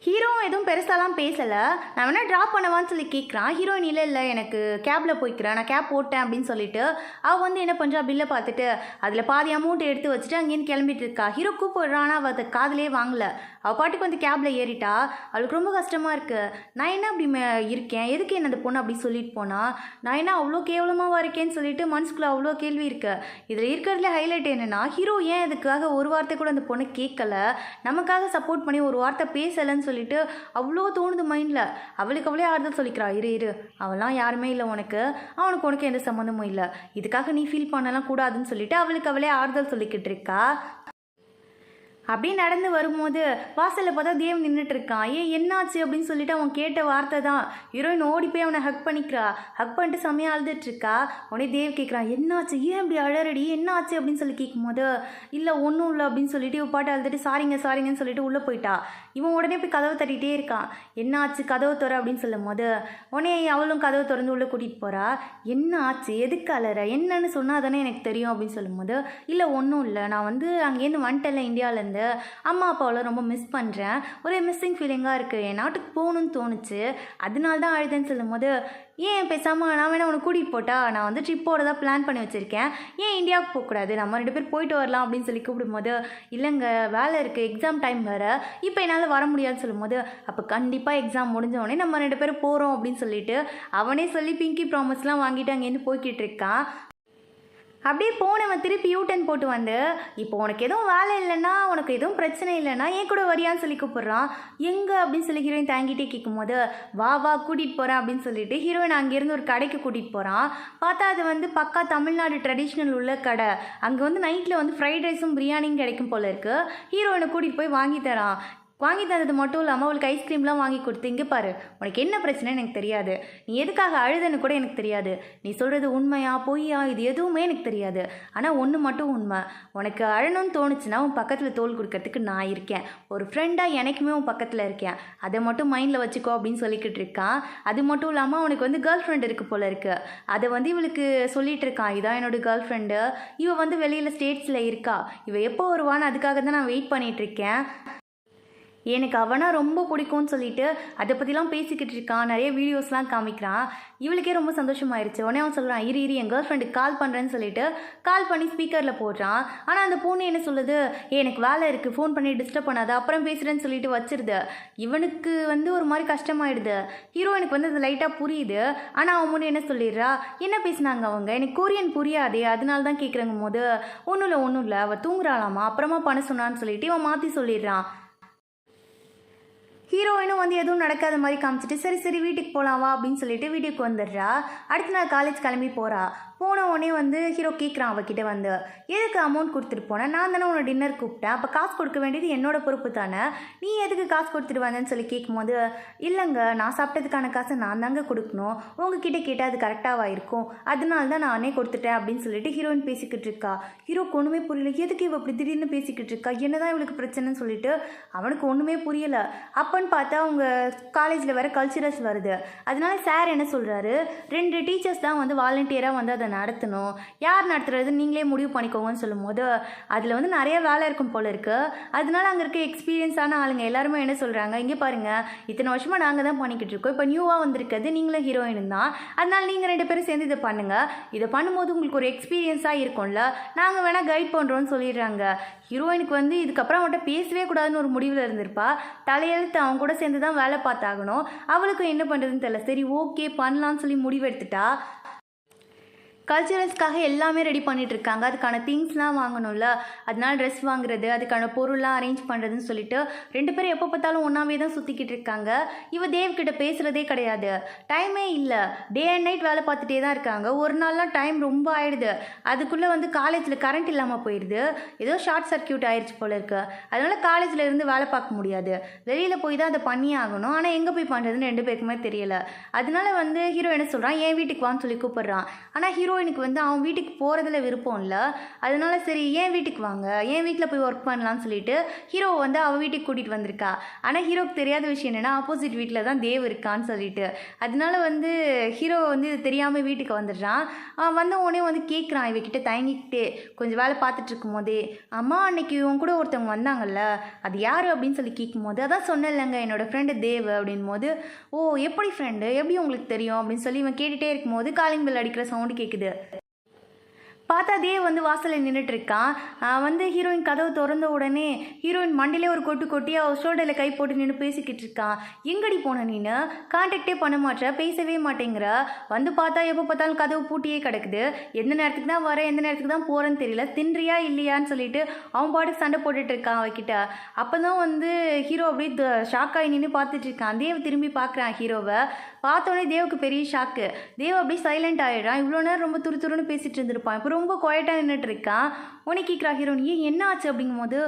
S1: ஹீரோ எதுவும் பெருசாலாம் பேசலை. நான் வேணால் ட்ராப் பண்ணவான்னு சொல்லி கேட்குறான். ஹீரோயின் இல்லை இல்லை எனக்கு கேபில் போய்க்கிறேன், நான் கேப் போட்டேன் அப்படின்னு சொல்லிட்டு அவள் வந்து என்ன பண்ணுறா, பில்லை பார்த்துட்டு அதில் பாதி அமௌண்ட் எடுத்து வச்சுட்டு அங்கேருந்து கிளம்பிட்டு இருக்கா. ஹீரோ கூப்பிடுறான், ஆனால் அவள் அதை காதலே வாங்கலை. அவள் பாட்டுக்கு வந்து கேபில் ஏறிட்டா. அவளுக்கு ரொம்ப கஷ்டமாக இருக்குது. நான் என்ன அப்படி இருக்கேன், எதுக்கு என்ன அந்த பொண்ணு அப்படி சொல்லிட்டு போனால், நான் என்ன அவ்வளோ கேவலமாக இருக்கேன்னு சொல்லிட்டு மனசுக்குள்ளே அவ்வளோ கேள்வி இருக்குது. இதில் இருக்கிறதுல ஹைலைட் என்னென்னா, ஹீரோ ஏன் இதுக்காக ஒரு வார்த்தை கூட அந்த பொண்ணு கேட்கல, நமக்காக சப்போர்ட் பண்ணி ஒரு வார்த்தை பேசலைன்னு சொல்லிட்டு அவ்வளோ தோணுது மைண்டில். அவளுக்கு அவளே ஆறுதல் சொல்லிக்கிறா, இரு அவெல்லாம் யாருமே இல்லை உனக்கு, உனக்கு எந்த சம்மந்தமும் இல்லை, இதுக்காக நீ ஃபீல் பண்ணலாம் கூடாதுன்னு சொல்லிட்டு அவளுக்கு அவளே ஆறுதல் சொல்லிக்கிட்டு இருக்கா. அப்படி நடந்து வரும்போது வாசலில் பார்த்தா தேவ் நின்றுட்டு இருக்கான். என்னாச்சு அப்படின்னு சொல்லிட்டு அவன் கேட்ட வார்த்தை தான். ஹீரோயின் ஓடி போய் அவனை ஹக் பண்ணிக்கிறா. ஹக் பண்ணிட்டு செம்மையாக அழுதுட்டுருக்கா. உடனே தேவ் கேட்குறான், என்னாச்சு, ஏன் அப்படி அழறடி, என்னாச்சு அப்படின்னு சொல்லி கேட்கும்போது இல்லை ஒன்றும் இல்லை அப்படின்னு சொல்லிட்டு இவ பாட்டு அழுதுட்டு சாரிங்கன்னு சொல்லிட்டு உள்ளே போயிட்டா. இவன் உடனே போய் கதவை தட்டிகிட்டே இருக்கான். என்னாச்சு, கதவை திற அப்படின்னு சொல்லும் போது உடனே அவளும் கதவை திறந்து உள்ளே கூட்டிகிட்டு போகிறா. என்ன ஆச்சு, எதுக்கு அழற, என்னன்னு சொன்னால் தானே எனக்கு தெரியும் அப்படின்னு சொல்லும்போது இல்லை ஒன்றும் இல்லை, நான் வந்து அங்கேருந்து வந்துட்டேன்ல இந்தியாவிலேருந்து, அம்மா அப்பாவில் ரொம்ப மிஸ் பண்ணுறேன், ஒரே மிஸ்ஸிங் ஃபீலிங்காக இருக்குது, என் நாட்டுக்கு போகணுன்னு தோணுச்சு, அதனால தான் அழுதுன்னு சொல்லும் போது ஏன் பேசாமல் நான் வேணா உனக்கு கூட்டிகிட்டு போட்டா, நான் வந்து ட்ரிப் போகிறதா பிளான் பண்ணி வச்சுருக்கேன், ஏன் இந்தியாவுக்கு போகக்கூடாது, நம்ம 2 பேர் போயிட்டு வரலாம் அப்படின்னு சொல்லி கூப்பிடும்போது இல்லைங்க வேலை இருக்குது, எக்ஸாம் டைம் வேறு, இப்போ என்னால் வர முடியாதுன்னு சொல்லும்போது அப்போ கண்டிப்பாக எக்ஸாம் முடிஞ்சவொடனே நம்ம 2 பேரும் போகிறோம் அப்படின்னு சொல்லிட்டு அவனே சொல்லி பிங்கி ப்ராமிஸ்லாம் வாங்கிட்டு அங்கேருந்து போய்கிட்டு இருக்கான். அப்படியே போனவன் திருப்பி யூட்டன் போட்டு வந்து இப்போ உனக்கு எதுவும் வேலை இல்லைன்னா, உனக்கு எதுவும் பிரச்சனை இல்லைன்னா ஏன் கூட வரியான்னு சொல்லி கூப்பிட்றான். எங்கே அப்படின்னு சொல்லி ஹீரோயின் தாங்கிட்டே கேட்கும்போது வா கூட்டிகிட்டு போகிறேன் அப்படின்னு சொல்லிட்டு ஹீரோயின் அங்கேருந்து ஒரு கடைக்கு கூட்டிகிட்டு போகிறான். பார்த்தா அது வந்து பக்கா தமிழ்நாடு ட்ரெடிஷ்னல் உள்ள கடை. அங்கே வந்து நைட்டில் வந்து ஃப்ரைட் ரைஸும் பிரியாணியும் கிடைக்கும் போல இருக்குது. ஹீரோயினை கூட்டிகிட்டு போய் வாங்கி தரான். வாங்கி தந்தது மட்டும் இல்லாமல் அவளுக்கு ஐஸ்கிரீம்லாம் வாங்கி கொடுத்து, இங்கே பாரு உனக்கு என்ன பிரச்சனைன்னு எனக்கு தெரியாது, நீ எதுக்காக அழுதுன்னு கூட எனக்கு தெரியாது, நீ சொல்கிறது உண்மையா பொய்யா இது எதுவுமே எனக்கு தெரியாது, ஆனால் ஒன்று மட்டும் உண்மை, உனக்கு அழணும்னு தோணுச்சுன்னா உன் பக்கத்தில் தோல் கொடுக்கறதுக்கு நான் இருக்கேன், ஒரு ஃப்ரெண்டாக எனக்குமே உன் பக்கத்தில் இருக்கேன், அதை மட்டும் மைண்டில் வச்சுக்கோ அப்படின்னு சொல்லிக்கிட்டு இருக்கான். அது மட்டும் இல்லாமல் அவனுக்கு வந்து கேர்ள் ஃப்ரெண்ட் இருக்குது போல இருக்குது. அதை வந்து இவளுக்கு சொல்லிகிட்டு இருக்கான், இதான் என்னோடய கேர்ள் ஃப்ரெண்டு, இவள் வந்து வெளியில் ஸ்டேட்ஸில் இருக்கா, இவள் எப்போ வருவான்னு அதுக்காக தான் நான் வெயிட் பண்ணிகிட்ருக்கேன், எனக்கு அவனா ரொம்ப பிடிக்கும்னு சொல்லிட்டு அதை பற்றிலாம் பேசிக்கிட்டு இருக்கான். நிறைய வீடியோஸ்லாம் காமிக்கிறான். இவளுக்கே ரொம்ப சந்தோஷமாயிருச்சு. உடனே அவன் சொல்கிறான், இரு என் கேர்ள் ஃப்ரெண்டுக்கு கால் பண்ணுறேன்னு சொல்லிட்டு கால் பண்ணி ஸ்பீக்கரில் போடுறான். ஆனால் அந்த பொண்ணு என்ன சொல்லுது, எனக்கு வேலை இருக்குது, ஃபோன் பண்ணி டிஸ்டர்ப் பண்ணாது, அப்புறம் பேசுகிறேன்னு சொல்லிட்டு வச்சிருது. இவனுக்கு வந்து ஒரு மாதிரி கஷ்டமாயிடுது. ஹீரோயினுக்கு வந்து அது லைட்டாக புரியுது. ஆனால் அவன் முன்னே என்ன சொல்லிடுறா, என்ன பேசினாங்க அவங்க, எனக்கு கொரியன் புரியாதே அதனால தான் கேட்குறங்கும் போது ஒன்றும் இல்லை அவள் தூங்குறாளாமா, அப்புறமா பண்ண சொன்னான்னு சொல்லிட்டு இவன் மாற்றி சொல்லிடுறான். ஹீரோயினும் வந்து எதுவும் நடக்காத மாதிரி காமிச்சிட்டு சரி சரி வீட்டுக்கு போகலாம் வா அப்படின்னு சொல்லிட்டு வீட்டுக்கு வந்துடுறா. அடுத்த நாள் காலேஜ் கிளம்பி போகிறா. போன உடனே வந்து ஹீரோ கேட்குறான் அவகிட்ட வந்து, எதுக்கு அமௌண்ட் கொடுத்துட்டு போனேன், நான் தானே உன்னை டின்னர் கூப்பிட்டேன், அப்போ காசு கொடுக்க வேண்டியது என்னோட பொறுப்பு தானே, நீ எதுக்கு காசு கொடுத்துட்டு வந்தேன்னு சொல்லி கேட்கும்போது, இல்லைங்க நான் சாப்பிட்டதுக்கான காசை நான் தாங்க கொடுக்கணும், உங்ககிட்ட கேட்டால் அது கரெக்டாக இருக்கும், அதனால தான் நானே கொடுத்துட்டேன் அப்படின்னு சொல்லிட்டு ஹீரோயின் பேசிக்கிட்டு இருக்கா. ஹீரோக்கு ஒன்றுமே புரியல, எதுக்கு இவ அப்படி திடீர்னு பேசிக்கிட்டு இருக்கா, என்னதான் இவளுக்கு பிரச்சனைன்னு சொல்லிட்டு அவனுக்கு ஒன்றுமே புரியலை. அப்போன்னு பார்த்தா அவங்க காலேஜில் வேறு கல்ச்சுரல்ஸ் வருது. அதனால சார் என்ன சொல்கிறாரு, 2 டீச்சர்ஸ் தான் வந்து வாலண்டியராக வந்து அதை நடத்தணும், யார் நடத்துறது நீங்களே முடிவு பண்ணிக்கோங்கன்னு சொல்லும்போது அதில் வந்து நிறைய வேலை இருக்கும் போல இருக்கு. அதனால அங்கே இருக்க எக்ஸ்பீரியன்ஸான ஆளுங்க எல்லாருமே என்ன சொல்கிறாங்க, இங்கே பாருங்கள் இத்தனை வருஷமாக நாங்கள் தான் பண்ணிக்கிட்டு இருக்கோம், இப்போ நியூவாக வந்திருக்கிறது நீங்களும் ஹீரோயின் தான், அதனால நீங்கள் 2 பேரும் சேர்ந்து இதை பண்ணுங்கள், இதை பண்ணும்போது உங்களுக்கு ஒரு எக்ஸ்பீரியன்ஸாக இருக்கும்ல, நாங்கள் வேணால் கைட் பண்ணுறோன்னு சொல்லிடுறாங்க. ஹீரோயினுக்கு வந்து இதுக்கப்புறம் அவன்கிட்ட பேசவே கூடாதுன்னு ஒரு முடிவில் இருந்திருப்பா. தலையெழுத்து அவங்க கூட சேர்ந்து தான் வேலை பார்த்தாகணும். அவளுக்கும் என்ன பண்ணுறதுன்னு தெரியல. சரி ஓகே பண்ணலான்னு சொல்லி முடிவெடுத்துட்டா. கல்ச்சுரல்ஸ்க்காக எல்லாமே ரெடி பண்ணிட்டு இருக்காங்க. அதுக்கான திங்ஸ்லாம் வாங்கணும்ல, அதனால ட்ரெஸ் வாங்குறது, அதுக்கான பொருள்லாம் அரேஞ்ச் பண்ணுறதுன்னு சொல்லிட்டு 2 பேரும் எப்போ பார்த்தாலும் ஒன்றாவே தான் சுற்றிக்கிட்டு இருக்காங்க. இவ தேவ்கிட்ட பேசுகிறதே கிடையாது, டைமே இல்லை, டே அண்ட் நைட் வேலை பார்த்துட்டே தான் இருக்காங்க. ஒரு நாள்லாம் டைம் ரொம்ப ஆயிடுது, அதுக்குள்ளே வந்து காலேஜில் கரண்ட் இல்லாமல் போயிடுது, ஏதோ ஷார்ட் சர்க்கியூட் ஆயிடுச்சு போல இருக்கு. அதனால காலேஜில் இருந்து வேலை பார்க்க முடியாது, வெளியில் போய் தான் அதை பண்ணியே ஆகணும். ஆனால் எங்கே போய் பண்ணுறதுன்னு 2 பேருக்குமே தெரியல. அதனால வந்து ஹீரோ என்ன சொல்கிறான், என் வீட்டுக்கு வான்னு சொல்லி கூப்பிட்றான். ஆனால் ஹீரோயினுக்கு வந்து அவன் வீட்டுக்கு போகிறதுல விருப்பம் இல்லை. அதனால சரி என் வீட்டுக்கு வாங்க, என் வீட்டில் போய் ஒர்க் பண்ணலான்னு சொல்லிட்டு ஹீரோ வந்து அவள் வீட்டுக்கு கூட்டிகிட்டு வந்திருக்கா. ஆனால் ஹீரோக்கு தெரியாத விஷயம் என்னென்னா ஆப்போசிட் வீட்டில் தான் தேவ் இருக்கான்னு சொல்லிட்டு. அதனால வந்து ஹீரோ வந்து இது தெரியாமல் வீட்டுக்கு வந்துடுறான். வந்த உடனே வந்து கேட்குறான் இவகிட்ட தயங்கிக்கிட்டே, கொஞ்சம் வேலை பார்த்துட்டு இருக்கும் போதே, அம்மா அன்னைக்கு உன் கூட ஒருத்தவங்க வந்தாங்கல்ல அது யார் அப்படின்னு சொல்லி கேட்கும்போது, அதான் சொன்னேன் இல்லைங்க என்னோடய ஃப்ரெண்டு தேவ் அப்படின் போது, ஓ எப்படி ஃப்ரெண்டு, எப்படி உங்களுக்கு தெரியும் அப்படின்னு சொல்லி இவன் கேட்டுகிட்டே இருக்கும்போது காலிங் பெல் அடிக்கிற சவுண்டு கேட்குது. பார்த்தா தேவ் வந்து வாசலில் நின்றுட்டுருக்கான். வந்து ஹீரோயின் கதவு திறந்த உடனே ஹீரோயின் மண்டிலே ஒரு கொட்டு கொட்டி அவள் ஷோல்டரில் கை போட்டு நின்று பேசிக்கிட்டு இருக்கான். எங்கடி போன நீனு, கான்டாக்டே பண்ண மாட்டேற, பேசவே மாட்டேங்கிற, வந்து பார்த்தா எப்போ பார்த்தாலும் கதவு பூட்டியே கிடக்குது, எந்த நேரத்துக்கு தான் வரேன் எந்த நேரத்துக்கு தான் போகிறேன்னு தெரியல, தின்றியா இல்லையான்னு சொல்லிட்டு அவன் பாட்டுக்கு சண்டை போட்டுட்டு இருக்கான் அவகிட்ட. அப்போ தான் வந்து ஹீரோ அப்படியே ஷாக்காகி நின்று பார்த்துட்டு இருக்கான். தேவ் திரும்பி பார்க்குறான் ஹீரோவை. பார்த்தோன்னே தேவுக்கு பெரிய ஷாக்கு. தேவ் அப்படியே சைலண்ட் ஆகிடுறான். இவ்வளோ நேரம் ரொம்ப துருன்னு பேசிகிட்டு இருந்திருப்பான், இப்போ ரொம்ப குவாய்ட்டாக நின்றுட்டு இருக்கான். உனக்கு கேட்குறா ஹீரோன், ஏன் என்ன ஆச்சு அப்படிங்கும்போது,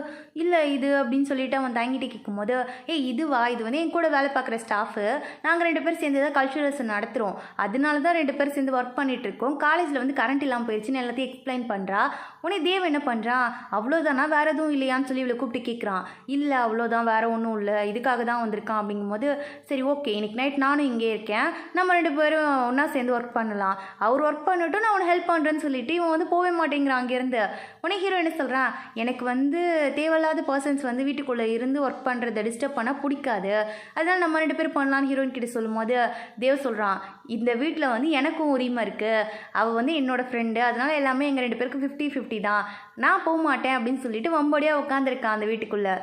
S1: இல்லை இது அப்படின்னு சொல்லிட்டு அவன் தாங்கிட்டு கேட்கும்போது, ஏய் இதுவா, இது வந்து என் கூட வேலை பார்க்குற ஸ்டாஃபு, நாங்கள் 2 பேர் சேர்ந்து தான் கல்ச்சுரல்ஸ் நடத்துகிறோம், அதனால தான் 2 பேர் சேர்ந்து ஒர்க் பண்ணிகிட்ருக்கோம், காலேஜில் வந்து கரண்ட் இல்லாமல் போயிடுச்சுன்னு எல்லாத்தையும் எக்ஸ்பிளைன் பண்ணுறா. உடனே தேவ் என்ன பண்ணுறான், அவ்வளோதானா வேறு எதுவும் இல்லையான்னு சொல்லி இவளை கூப்பிட்டு கேட்குறான். இல்லை அவ்வளோதான் வேறு ஒன்றும் இல்லை, இதுக்காக தான் வந்திருக்கான் அப்படிங்கும்போது, சரி ஓகே இன்னைக்கு நைட் நானும் இங்கே இருக்கேன், நம்ம 2 பேரும் ஒன்றா சேர்ந்து ஒர்க் பண்ணலாம், அவர் ஒர்க் பண்ணிட்டு நான் அவனை ஹெல்ப் பண்ணுறேன்னு சொல்லிட்டு இவன் வந்து போகவே மாட்டேங்கிறான் அங்கேருந்து. உடனே ஹீரோ என்ன சொல்கிறான், எனக்கு வந்து தேவையில்லாத பர்சன்ஸ் வந்து வீட்டுக்குள்ளே இருந்து ஒர்க் பண்ணுறதை டிஸ்டர்ப் பண்ணால் பிடிக்காது, அதனால் நம்ம 2 பேர் பண்ணலான்னு ஹீரோயின் கிட்ட சொல்லும்போது தேவ் சொல்கிறான், இந்த வீட்டில் வந்து எனக்கும் உரிமை இருக்குது, அவள் வந்து என்னோடய ஃப்ரெண்டு, அதனால் எல்லாமே எங்கள் 2 பேருக்கு 50-50 தான், நான் போக மாட்டேன் அப்படின்னு சொல்லிட்டு வம்படியாக உட்காந்துருக்கான் அந்த வீட்டுக்குள்ளே.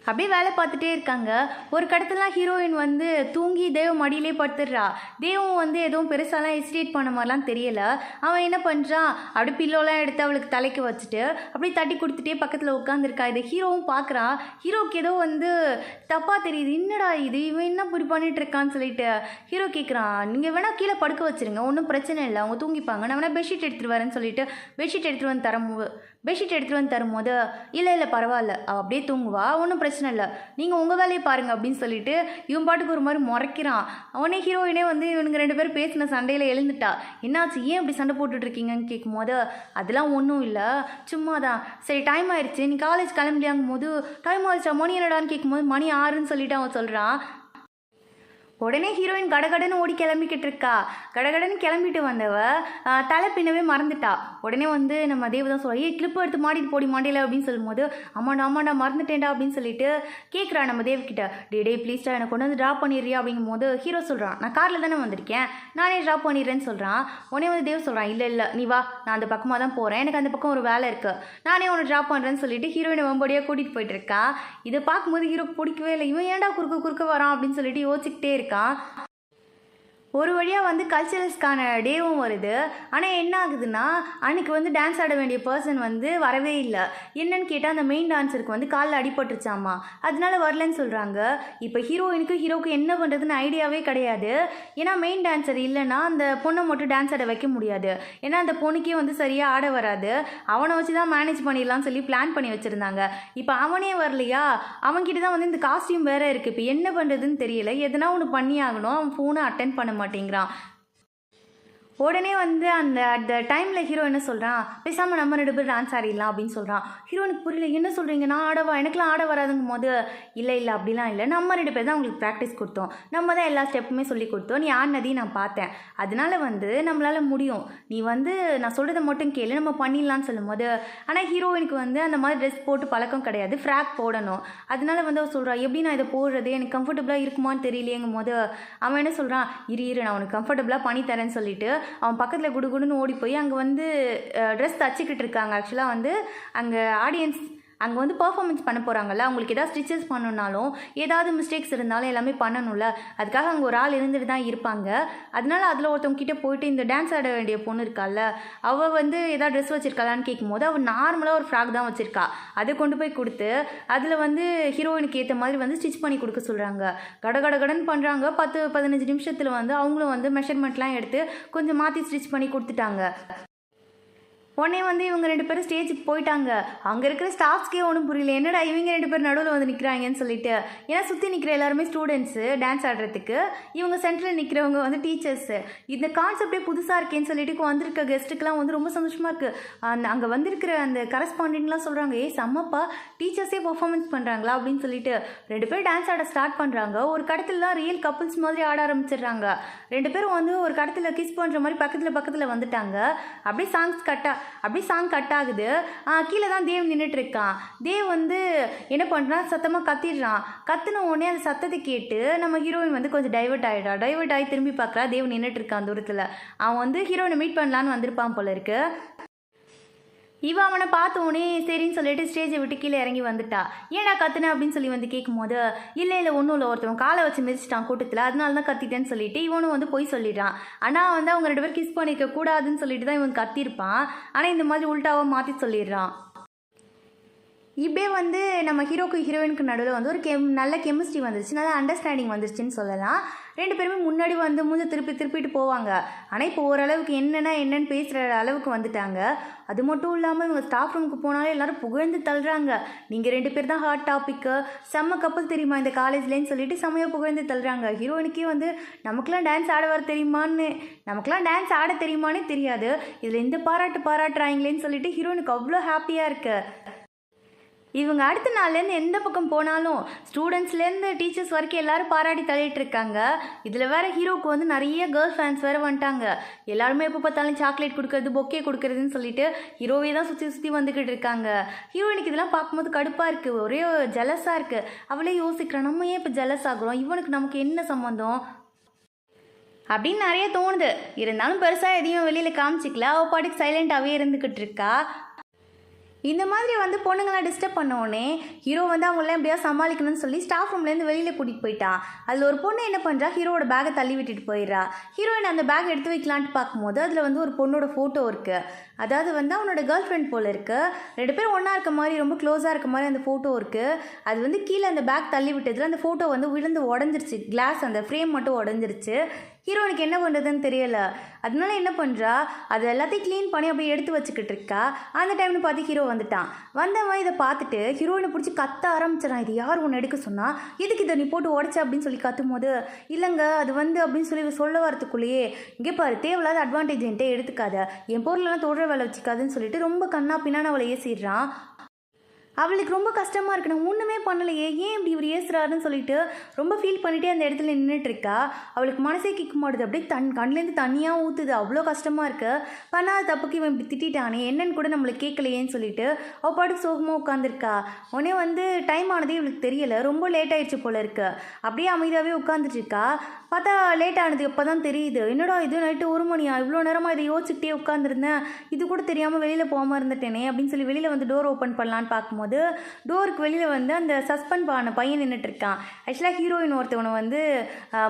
S1: அப்படியே வேலை பார்த்துட்டே இருக்காங்க. ஒரு கடத்தலாம் ஹீரோயின் வந்து தூங்கி தேவ் மடியிலே படுத்துடுறா. தேவும் வந்து எதுவும் பெருசாலாம் ஹெசிடேட் பண்ண மாதிரிலாம் தெரியலை. அவன் என்ன பண்ணுறான், அப்படி பில்லோலாம் எடுத்து அவளுக்கு தலைக்கு வச்சுட்டு அப்படியே தட்டி கொடுத்துட்டே பக்கத்தில் உட்காந்துருக்கா. இதை ஹீரோவும் பார்க்குறான். ஹீரோக்கு ஏதோ வந்து தப்பாக தெரியுது, என்னடா இது இவன் என்ன இப்படி பண்ணிட்டு இருக்கான்னு சொல்லிட்டு ஹீரோ கேட்குறான், நீங்கள் வேணால் கீழே படுக்க வச்சுருங்க, ஒன்றும் பிரச்சனை இல்லை, அவங்க தூங்கிப்பாங்க, நான் வேணால் பெட்ஷீட் எடுத்துகிட்டு வரேன்னு சொல்லிட்டு பெட்ஷீட் எடுத்துகிட்டு வந்து தரும்போது இல்லை பரவாயில்ல அவள் அப்படியே தூங்குவா, ஒன்றும் பிரச்சனை இல்லை, நீங்கள் உங்கள் வேலையை பாருங்கள் அப்படின்னு சொல்லிட்டு இவன் பாட்டுக்கு ஒரு மாதிரி முறைக்கிறான். அவனே ஹீரோயினே வந்து இவனுங்க 2 பேரும் பேசின சண்டையில் எழுந்துட்டா. என்னாச்சு ஏன் அப்படி சண்டை போட்டுட்ருக்கீங்கன்னு கேட்கும்போது, அதெல்லாம் ஒன்றும் இல்லை சும்மா தான், சரி டைம் ஆயிடுச்சு நீ காலேஜ் கிளம்பலையாங்கும் போது, டைம் ஆயிடுச்சா மணி என்னடான்னு கேட்கும்போது மணி 6ன்னு சொல்லிட்டு அவன் சொல்கிறான். உடனே ஹீரோயின் கடகடன்னு ஓடி கிளம்பிக்கிட்டு இருக்கா. கடகடன்னு கிளம்பிட்டு வந்தவ தலை பின்னவே மறந்துட்டா. உடனே வந்து நம்ம தேவ தான் சொல்லுவா, கிளிப்பு எடுத்து மாட்டிட்டு போடி மாட்டியில் அப்படின்னு சொல்லும்போது, ஆமாண்டா மறந்துட்டேன்டா அப்படின்னு சொல்லிட்டு கேட்குறா நம்ம தேவ்கிட்ட, டே ப்ளீஸ்டா எனக்கு கொண்டு வந்து ட்ராப் பண்ணிடுறியா அப்படிங்கும் போது ஹீரோ சொல்கிறான், நான் காரில் தானே வந்திருக்கேன், நானே ட்ராப் பண்ணிடுறேன்னு சொல்கிறான். உடனே வந்து தேவ் சொல்கிறான், இல்லை நீ வா, நான் அந்த பக்கமாக தான் போகிறேன், எனக்கு அந்த பக்கம் ஒரு வேலை இருக்குது, நானே உன்னை ட்ராப் பண்ணுறேன்னு சொல்லிட்டு ஹீரோயினை வம்படியாக கூட்டிகிட்டு போயிட்டு இருக்கா. இதை பார்க்கும்போது ஹீரோக்கு பிடிக்கவே இல்லை, இவன் ஏன்டா குறுக்க வரான் அப்படின்னு சொல்லிட்டு யோசிச்சுக்கிட்டே இருக்கா. ஒரு வழியாக வந்து கல்ச்சரல்ஸ்க்கான டேவும் வருது. ஆனால் என்ன ஆகுதுன்னா, அன்றைக்கி வந்து டான்ஸ் ஆட வேண்டிய பர்சன் வந்து வரவே இல்லை. என்னன்னு கேட்டால் அந்த மெயின் டான்ஸருக்கு வந்து காலில் அடிபட்டுருச்சாமா, அதனால வரலன்னு சொல்கிறாங்க. இப்போ ஹீரோவுக்கு என்ன பண்ணுறதுன்னு ஐடியாவே கிடையாது. ஏன்னா மெயின் டான்ஸர் இல்லைன்னா அந்த பொண்ணை மட்டும் டான்ஸ் ஆட வைக்க முடியாது. ஏன்னா அந்த பொண்ணுக்கே வந்து சரியாக ஆட வராது. அவனை வச்சு தான் மேனேஜ் பண்ணிடலாம்னு சொல்லி பிளான் பண்ணி வச்சுருந்தாங்க. இப்போ அவனே வரலையா, அவன்கிட்ட தான் வந்து இந்த காஸ்டியூம் வேறு இருக்குது. இப்போ என்ன பண்ணுறதுன்னு தெரியல. எதனா ஒன்று பண்ணி ஆகணும். அவன் ஃபோனை அட்டென்ட் பண்ண மாட்டேங்கிறான். உடனே வந்து அந்த டைமில் ஹீரோ என்ன சொல்கிறான், பேசாமல் நம்ம 2 பேர் டான்ஸ் ஆடிடலாம் அப்படின்னு சொல்கிறான். ஹீரோனுக்கு புரியல, என்ன சொல்கிறீங்க, நான் ஆடவா, எனக்குலாம் ஆட வராதுங்கும் போது, இல்லை அப்படிலாம் இல்லை, நம்ம 2 பேர் தான் உங்களுக்கு ப்ராக்டிஸ் கொடுத்தோம், நம்ம தான் எல்லா ஸ்டெப்புமே சொல்லி கொடுத்தோம், நீ ஆடினதையும் நான் பார்த்தேன், அதனால வந்து நம்மளால் முடியும், நீ வந்து நான் சொல்கிறத மட்டும் கேளு, நம்ம பண்ணிடலான்னு சொல்லும் போது, ஆனால் ஹீரோயினுக்கு வந்து அந்த மாதிரி ட்ரெஸ் போட்டு பழக்கம் கிடையாது, ஃப்ராக் போடணும், அதனால வந்து அவள் சொல்கிறான், எப்படி நான் இதை போடுறது, எனக்கு கம்ஃபர்டபுளாக இருக்குமான்னு தெரியலையேங்கும் போது அவன் என்ன சொல்கிறான், இரு நான் உனக்கு கம்ஃபர்டபுளாக பண்ணித்தரேன்னு சொல்லிட்டு அவன் பக்கத்தில் குடுகுடுன்னு ஓடி போய் அங்கே வந்து ட்ரெஸ் தச்சுக்கிட்டு இருக்காங்க. ஆக்சுவலாக வந்து அங்கே ஆடியன்ஸ் அங்கே வந்து பர்ஃபார்மன்ஸ் பண்ண போகிறாங்கல்ல, அவங்களுக்கு ஏதாவது ஸ்டிச்சஸ் பண்ணணுன்னாலும் ஏதாவது மிஸ்டேக்ஸ் இருந்தாலும் எல்லாமே பண்ணணும்ல, அதுக்காக அங்கே ஒரு ஆள் இருந்துட்டு தான் இருப்பாங்க. அதனால அதில் ஒருத்தவங்க கிட்டே போயிட்டு இந்த டான்ஸ் ஆட வேண்டிய பொண்ணு இருக்கால, அவள் வந்து ஏதாவது ட்ரெஸ் வச்சுருக்காளான்னு கேட்கும்போது அவள் நார்மலாக ஒரு ஃப்ராக் தான் வச்சுருக்கா. அதை கொண்டு போய் கொடுத்து அதில் வந்து ஹீரோயினுக்கு ஏற்ற மாதிரி வந்து ஸ்டிச் பண்ணி கொடுக்க சொல்கிறாங்க. கடன்னு பண்ணுறாங்க. 10-15 நிமிஷத்தில் வந்து அவங்களும் வந்து மெஷர்மெண்ட்லாம் எடுத்து கொஞ்சம் மாற்றி ஸ்டிச் பண்ணி கொடுத்துட்டாங்க. உடனே வந்து இவங்க 2 பேரும் ஸ்டேஜுக்கு போயிட்டாங்க. அங்கே இருக்கிற ஸ்டாஃப்ஸ்க்கே ஒன்றும் புரியல, என்னடா இவங்க 2 பேர் நடுவில் வந்து நிற்கிறாங்கன்னு சொல்லிட்டு. ஏன்னா சுற்றி நிற்கிற எல்லாருமே ஸ்டூடெண்ட்ஸு டான்ஸ் ஆடுறதுக்கு, இவங்க சென்டரில் நிற்கிறவங்க வந்து டீச்சர்ஸு. இந்த கான்செப்டே புதுசாக இருக்கேன்னு சொல்லிட்டு வந்திருக்க கெஸ்ட்டுக்கெலாம் வந்து ரொம்ப சந்தோஷமாக இருக்குது. அங்கே வந்திருக்கிற அந்த கரஸ்பாண்டன்ட்லாம் சொல்கிறாங்க, செம்மப்பா டீச்சர்ஸே பர்ஃபார்மன்ஸ் பண்ணுறாங்களா அப்படின்னு சொல்லிட்டு 2 பேர் டான்ஸ் ஆட ஸ்டார்ட் பண்ணுறாங்க. ஒரு கடத்தில் தான் ரியல் கப்புள்ஸ் மாதிரி ஆட ஆரம்பிச்சிடுறாங்க. 2 பேரும் வந்து ஒரு கடத்தில் கிஸ் பண்ணுற மாதிரி பக்கத்தில் வந்துட்டாங்க. அப்படியே சாங் கட் ஆகுது. கீழே தான் தேவ் நின்றுட்டு இருக்கான். தேவ் வந்து என்ன பண்ணுறான், சத்தமாக கத்தின உடனே அந்த சத்தத்தை கேட்டு நம்ம ஹீரோயின் வந்து கொஞ்சம் டைவர்ட் ஆகி திரும்பி பார்க்குறா. தேவ் நின்றுட்டு இருக்கான் தூரத்தில். அவன் வந்து ஹீரோயினை மீட் பண்ணலான்னு வந்திருப்பான் போல இருக்கு. இவன் அவனை பார்த்த உடனே சரின்னு சொல்லிட்டு ஸ்டேஜை விட்டு கீழே இறங்கி வந்துட்டா. ஏன்னா கத்துன அப்படின்னு சொல்லி வந்து கேட்கும்போது, இல்லை ஒன்றும் இல்லை, ஒருத்தவன் காலை வச்சு மிதிச்சிட்டான் கூட்டத்தில், அதனால தான் கத்திட்டேன்னு சொல்லிட்டு இவனும் வந்து போய் சொல்லிடுறான். ஆனால் வந்து அவங்க 2 பேர் கிஸ் பண்ணிக்க கூடாதுன்னு சொல்லிட்டு தான் இவன் கத்திருப்பான். ஆனால் இந்த மாதிரி உள்டாவை மாற்றி சொல்லிடுறான். இப்படியே வந்து நம்ம ஹீரோயினுக்கு நடுவில் வந்து ஒரு நல்ல கெமிஸ்ட்ரி வந்துருச்சு, நல்ல அண்டர்ஸ்டாண்டிங் வந்துருச்சுன்னு சொல்லலாம். 2 பேருமே முன்னாடி வந்து மூஞ்ச திருப்பிட்டு போவாங்க. ஆனால் இப்போ ஓரளவுக்கு என்னென்னு பேசுகிற அளவுக்கு வந்துட்டாங்க. அது மட்டும் இல்லாமல் இவங்க ஸ்டாஃப் ரூமுக்கு போனாலே எல்லாரும் புகழ்ந்து தள்ளுறாங்க. நீங்கள் 2 பேர் தான் ஹாட் டாப்பிக்கு, செம்ம கப்பல் தெரியுமா இந்த காலேஜ்லேன்னு சொல்லிட்டு செம்மையாக புகழ்ந்து தள்ளுறாங்க. ஹீரோயினுக்கே வந்து நமக்குலாம் டான்ஸ் ஆட ஆட தெரியுமானே தெரியாது, இதில் இந்த பாராட்டுறாங்களேன்னு சொல்லிட்டு ஹீரோயினுக்கு அவ்வளோ ஹாப்பியாக இருக்கு. இவங்க அடுத்த நாள்லேருந்து எந்த பக்கம் போனாலும் ஸ்டூடெண்ட்ஸ்லேருந்து டீச்சர்ஸ் வரைக்கும் எல்லாரும் பாராட்டி தள்ளிட்டு இருக்காங்க. இதில் வேறு ஹீரோவுக்கு வந்து நிறைய கேர்ள் ஃபேன்ஸ் வேறு வந்துட்டாங்க. எல்லாருமே எப்போ பார்த்தாலும் சாக்லேட் கொடுக்குறது, பொக்கே கொடுக்குறதுன்னு சொல்லிட்டு ஹீரோவே தான் சுற்றி வந்துக்கிட்டு இருக்காங்க. ஹீரோயினுக்கு இதெல்லாம் பார்க்கும்போது கடுப்பாக இருக்குது, ஒரே ஜெலஸாக இருக்குது. அவளே யோசிக்கிறான், நம்ம ஏன் இப்போ ஜெலஸ் ஆகுறோம், இவனுக்கு நமக்கு என்ன சம்மந்தம் அப்படின்னு நிறைய தோணுது. இருந்தாலும் பெருசாக எதையும் வெளியில் காமிச்சிக்கல, அவள் பாட்டுக்கு சைலண்ட்டாகவே இருந்துக்கிட்டு இருக்கா. இந்த மாதிரி வந்து பொண்ணுங்களாம் டிஸ்டர்ப் பண்ணோடனே ஹீரோ வந்து அவங்களெலாம் எப்படியா சமாளிக்கணும்னு சொல்லி ஸ்டாஃப் ரூம்லேருந்து வெளியில் கூட்டிகிட்டு போயிட்டான். அதில் ஒரு பொண்ணு என்ன பண்ணுறா, ஹீரோட பேக்கை தள்ளி விட்டுட்டு போயிடுறா. ஹீரோயின் அந்த பேக் எடுத்து வைக்கலான்ட்டு பார்க்கும்போது அதில் வந்து ஒரு பொண்ணோட ஃபோட்டோ இருக்குது. அதாவது வந்து அவனோட கேர்ள் ஃப்ரெண்ட் போல் இருக்குது. 2 பேரும் ஒன்றா இருக்க மாதிரி, ரொம்ப க்ளோஸாக இருக்க மாதிரி அந்த ஃபோட்டோ இருக்குது. அது வந்து கீழே அந்த பேக் தள்ளி விட்டதில் அந்த ஃபோட்டோ வந்து விழுந்து உடஞ்சிருச்சு. கிளாஸ் அந்த ஃப்ரேம் மட்டும் உடஞ்சிருச்சு. ஹீரோனுக்கு என்ன பண்ணுறதுன்னு தெரியல. அதனால என்ன பண்ணுறா, அது எல்லாத்தையும் க்ளீன் பண்ணி அப்படியே எடுத்து வச்சுக்கிட்டு இருக்கா. அந்த டைம்னு பார்த்து ஹீரோ வந்துட்டான். வந்தவன் இதை பார்த்துட்டு ஹீரோயினை பிடிச்சி கத்த ஆரம்பிச்சிடான். இது யார் ஒன்று எடுக்க சொன்னா, எதுக்கு இதை நீ போட்டு உடச்ச அப்படின்னு சொல்லி கத்தும் போது, இல்லைங்க அது வந்து அப்படின்னு சொல்லி சொல்ல வரத்துக்குள்ளேயே, இங்கே பாரு தேவையில்லாத அட்வான்டேஜ் என்கிட்ட எடுத்துக்காத, என் பொருளெல்லாம் தொடுற வேலை வச்சுக்காதுன்னு சொல்லிட்டு ரொம்ப கண்ணா பின்னான்னு அவளை ஏசிடுறான். அவளுக்கு ரொம்ப கஷ்டமாக இருக்கு, நான் ஒன்றுமே பண்ணலையே, ஏன் இப்படி இவர் ஏசுறாருன்னு சொல்லிட்டு ரொம்ப ஃபீல் பண்ணிகிட்டே அந்த இடத்துல நின்றுட்டுருக்கா. அவளுக்கு மனசே கேட்க மாட்டுது, அப்படியே கண்லேருந்து தண்ணியாக ஊற்றுது, அவ்வளோ கஷ்டமாக இருக்குது. பண்ணாத தப்புக்கு இவன் இப்படி திட்டானே, என்னன்னு கூட நம்மளுக்கு கேட்கலையேன்னு சொல்லிட்டு அவள் பாட்டுக்கு சோகமாக உட்காந்துருக்கா. உடனே வந்து டைம் ஆனதே இவளுக்கு தெரியலை, ரொம்ப லேட் ஆகிடுச்சு போல இருக்கு. அப்படியே அமைதியாகவே உட்காந்துட்டு இருக்கா. பார்த்தா லேட் ஆனது எப்போ தான் தெரியுது. என்னடா இது நைட்டு 1 மணியா, இவ்வளோ நேரமாக இதை யோசிச்சுக்கிட்டே உட்காந்துருந்தேன், இது கூட தெரியாமல் வெளியில் போகாமல் இருந்துட்டேனே அப்படின்னு சொல்லி வெளியில் வந்து டோர் ஓப்பன் பண்ணலான்னு பார்க்கும்போது டோருக்கு வெளியில் வந்து அந்த சஸ்பெண்ட் பண்ண பையன் நின்றுட்டுருக்கான். ஆக்சுவலாக ஹீரோயின் ஒருத்தவனை வந்து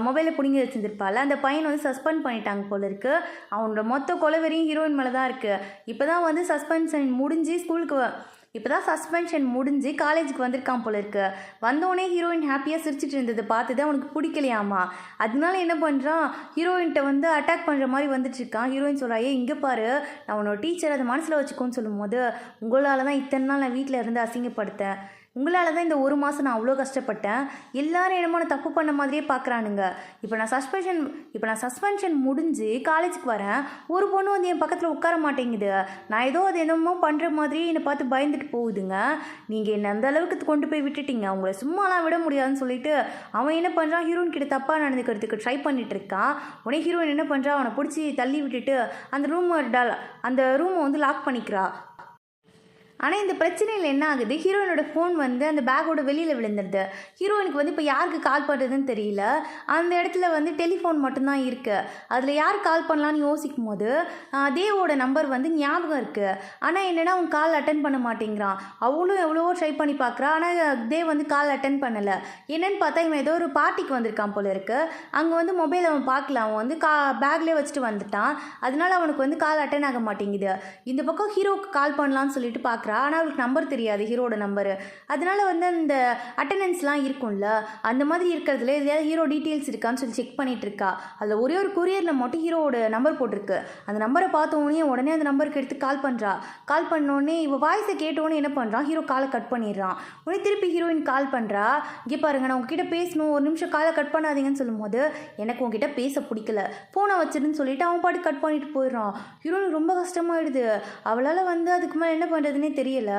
S1: மொபைலில் பிடுங்கி வச்சுருந்துருப்பாள். அந்த பையன் வந்து சஸ்பெண்ட் பண்ணிட்டாங்க போல இருக்குது. அவனோட மொத்த கொலவெறியும் ஹீரோயின் மேலே தான் இருக்குது. இப்போ தான் வந்து சஸ்பென்ஷன் முடிஞ்சு காலேஜுக்கு வந்திருக்கான் போல இருக்கு. வந்தோடனே ஹீரோயின் ஹாப்பியாக சிரிச்சிட்டு இருந்தது பார்த்துட்டு அவனுக்கு பிடிக்கலையாமா. அதனால என்ன பண்ணுறான், ஹீரோயின்கிட்ட வந்து அட்டாக் பண்ணுற மாதிரி வந்துட்டுருக்கான். ஹீரோயின் சொல்கிறா, இங்கே பாரு, நான் உன்னோட டீச்சர் அதை மனசில் வச்சுக்கோன்னு சொல்லும்போது, உங்களால் தான் இத்தனை நாள் நான் வீட்டில் இருந்து அசிங்கப்படுத்தேன், உங்களால் தான் இந்த 1 மாதம் நான் அவ்வளோ கஷ்டப்பட்டேன், எல்லாரும் என்னமோ நான் தப்பு பண்ண மாதிரியே பார்க்குறானுங்க. இப்போ நான் சஸ்பென்ஷன் முடிஞ்சு காலேஜுக்கு வரேன், ஒரு பொண்ணு வந்து என் பக்கத்தில் உட்கார மாட்டேங்குது, நான் ஏதோ அது என்னமோ பண்ணுற மாதிரியே என்னை பார்த்து பயந்துட்டு போகுதுங்க, நீங்கள் என்னை அந்த அளவுக்கு கொண்டு போய் விட்டுட்டீங்க, உங்களை சும்மாலாம் விட முடியாதுன்னு சொல்லிட்டு அவன் என்ன பண்ணுறான், ஹீரோயின் கிட்ட தப்பாக நடந்துக்கிறதுக்கு ட்ரை பண்ணிட்டு இருக்கான். உடனே ஹீரோயின் என்ன பண்ணுறா, அவனை பிடிச்சி தள்ளி விட்டுட்டு அந்த ரூமை வந்து லாக் பண்ணிக்கிறா. ஆனால் இந்த பிரச்சனையில் என்ன ஆகுது, ஹீரோயினோட ஃபோன் வந்து அந்த பேக்கோட வெளியில் விழுந்துடுது. ஹீரோயினுக்கு வந்து இப்போ யாருக்கு கால் பண்ணுறதுன்னு தெரியல. அந்த இடத்துல வந்து டெலிஃபோன் மட்டும்தான் இருக்குது. அதில் யார் கால் பண்ணலான்னு யோசிக்கும் போது தேவோட நம்பர் வந்து ஞாபகம் இருக்குது. ஆனால் என்னென்னா அவன் கால் அட்டன் பண்ண மாட்டேங்கிறான். அவளும் எவ்வளவோ ட்ரை பண்ணி பார்க்குறா, ஆனால் தேவ் வந்து கால் அட்டன் பண்ணலை. என்னென்னு பார்த்தா இவன் ஏதோ ஒரு பார்ட்டிக்கு வந்திருக்கான் போல இருக்குது. அங்கே வந்து மொபைல் அவன் பார்க்கல, அவன் வந்து பேக்லேயே வச்சுட்டு வந்துட்டான். அதனால அவனுக்கு வந்து கால் அட்டன் ஆக மாட்டேங்குது. இந்த பக்கம் ஹீரோவுக்கு கால் பண்ணலான்னு சொல்லிட்டு பார்க்குறான். ஆனால் அவளுக்கு நம்பர் தெரியாது, ஹீரோட நம்பரு. அதனால வந்து அந்த அட்டண்டன்ஸ்லாம் இருக்கும்ல, அந்த மாதிரி இருக்கிறதுல எதாவது ஹீரோ டீட்டெயில்ஸ் இருக்கான்னு சொல்லி செக் பண்ணிட்டு இருக்கா. அதில் ஒரே ஒரு கொரியரில் மட்டும் ஹீரோட நம்பர் போட்டிருக்கு. அந்த நம்பரை பார்த்தோன்னே உடனே அந்த நம்பருக்கு எடுத்து கால் பண்ணுறா. கால் பண்ணோடனே இவள் வாய்ஸை கேட்டோன்னே என்ன பண்ணுறான், ஹீரோ காலை கட் பண்ணிடுறான். உடனே திருப்பி ஹீரோயின் கால் பண்ணுறா. இங்கே பாருங்க, நான் உங்ககிட்ட பேசணும், ஒரு நிமிஷம் காலை கட் பண்ணாதீங்கன்னு சொல்லும்போது, எனக்கு உங்ககிட்ட பேச பிடிக்கல, ஃபோனை வச்சிருன்னு சொல்லிட்டு அவன் பாட்டு கட் பண்ணிட்டு போயிடுறான். ஹீரோயின் ரொம்ப கஷ்டமாயிடுது. அவளால் வந்து அதுக்கு மேலே என்ன பண்ணுறதுனே தெரியல.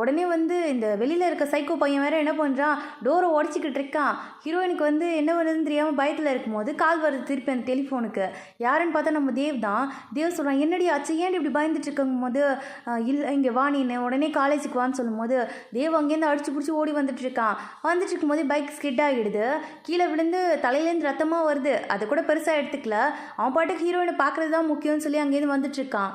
S1: உடனே வந்து இந்த வெளியில் இருக்க சைக்கோ பையன் வேற என்ன பண்ணுறான், டோரை உடச்சிக்கிட்டு இருக்கான். ஹீரோயினுக்கு வந்து என்ன பண்ணுறதுன்னு தெரியாமல் பயத்தில் இருக்கும்போது கால் வருது திருப்பி அந்த டெலிஃபோனுக்கு. யாருன்னு பார்த்தா நம்ம தேவ் தான். தேவ் சொல்கிறான், என்னடி ஆச்சு, ஏன் இப்படி பயந்துட்டு இருக்கும் போது, இல்லை இங்கே வா நீ உடனே காலேஜுக்கு வான்னு சொல்லும்போது தேவ் அங்கேருந்து அடிச்சு பிடிச்சி ஓடி வந்துட்டு இருக்கான். வந்துட்டு இருக்கும்போது பைக் ஸ்கிட் ஆகிடுது, கீழே விழுந்து தலையிலேருந்து ரத்தமாக வருது. அதை கூட பெருசாக எடுத்துக்கல, அவன் பாட்டுக்கு ஹீரோயினை பார்க்குறது தான் முக்கியம்னு சொல்லி அங்கேருந்து வந்துட்டு இருக்கான்.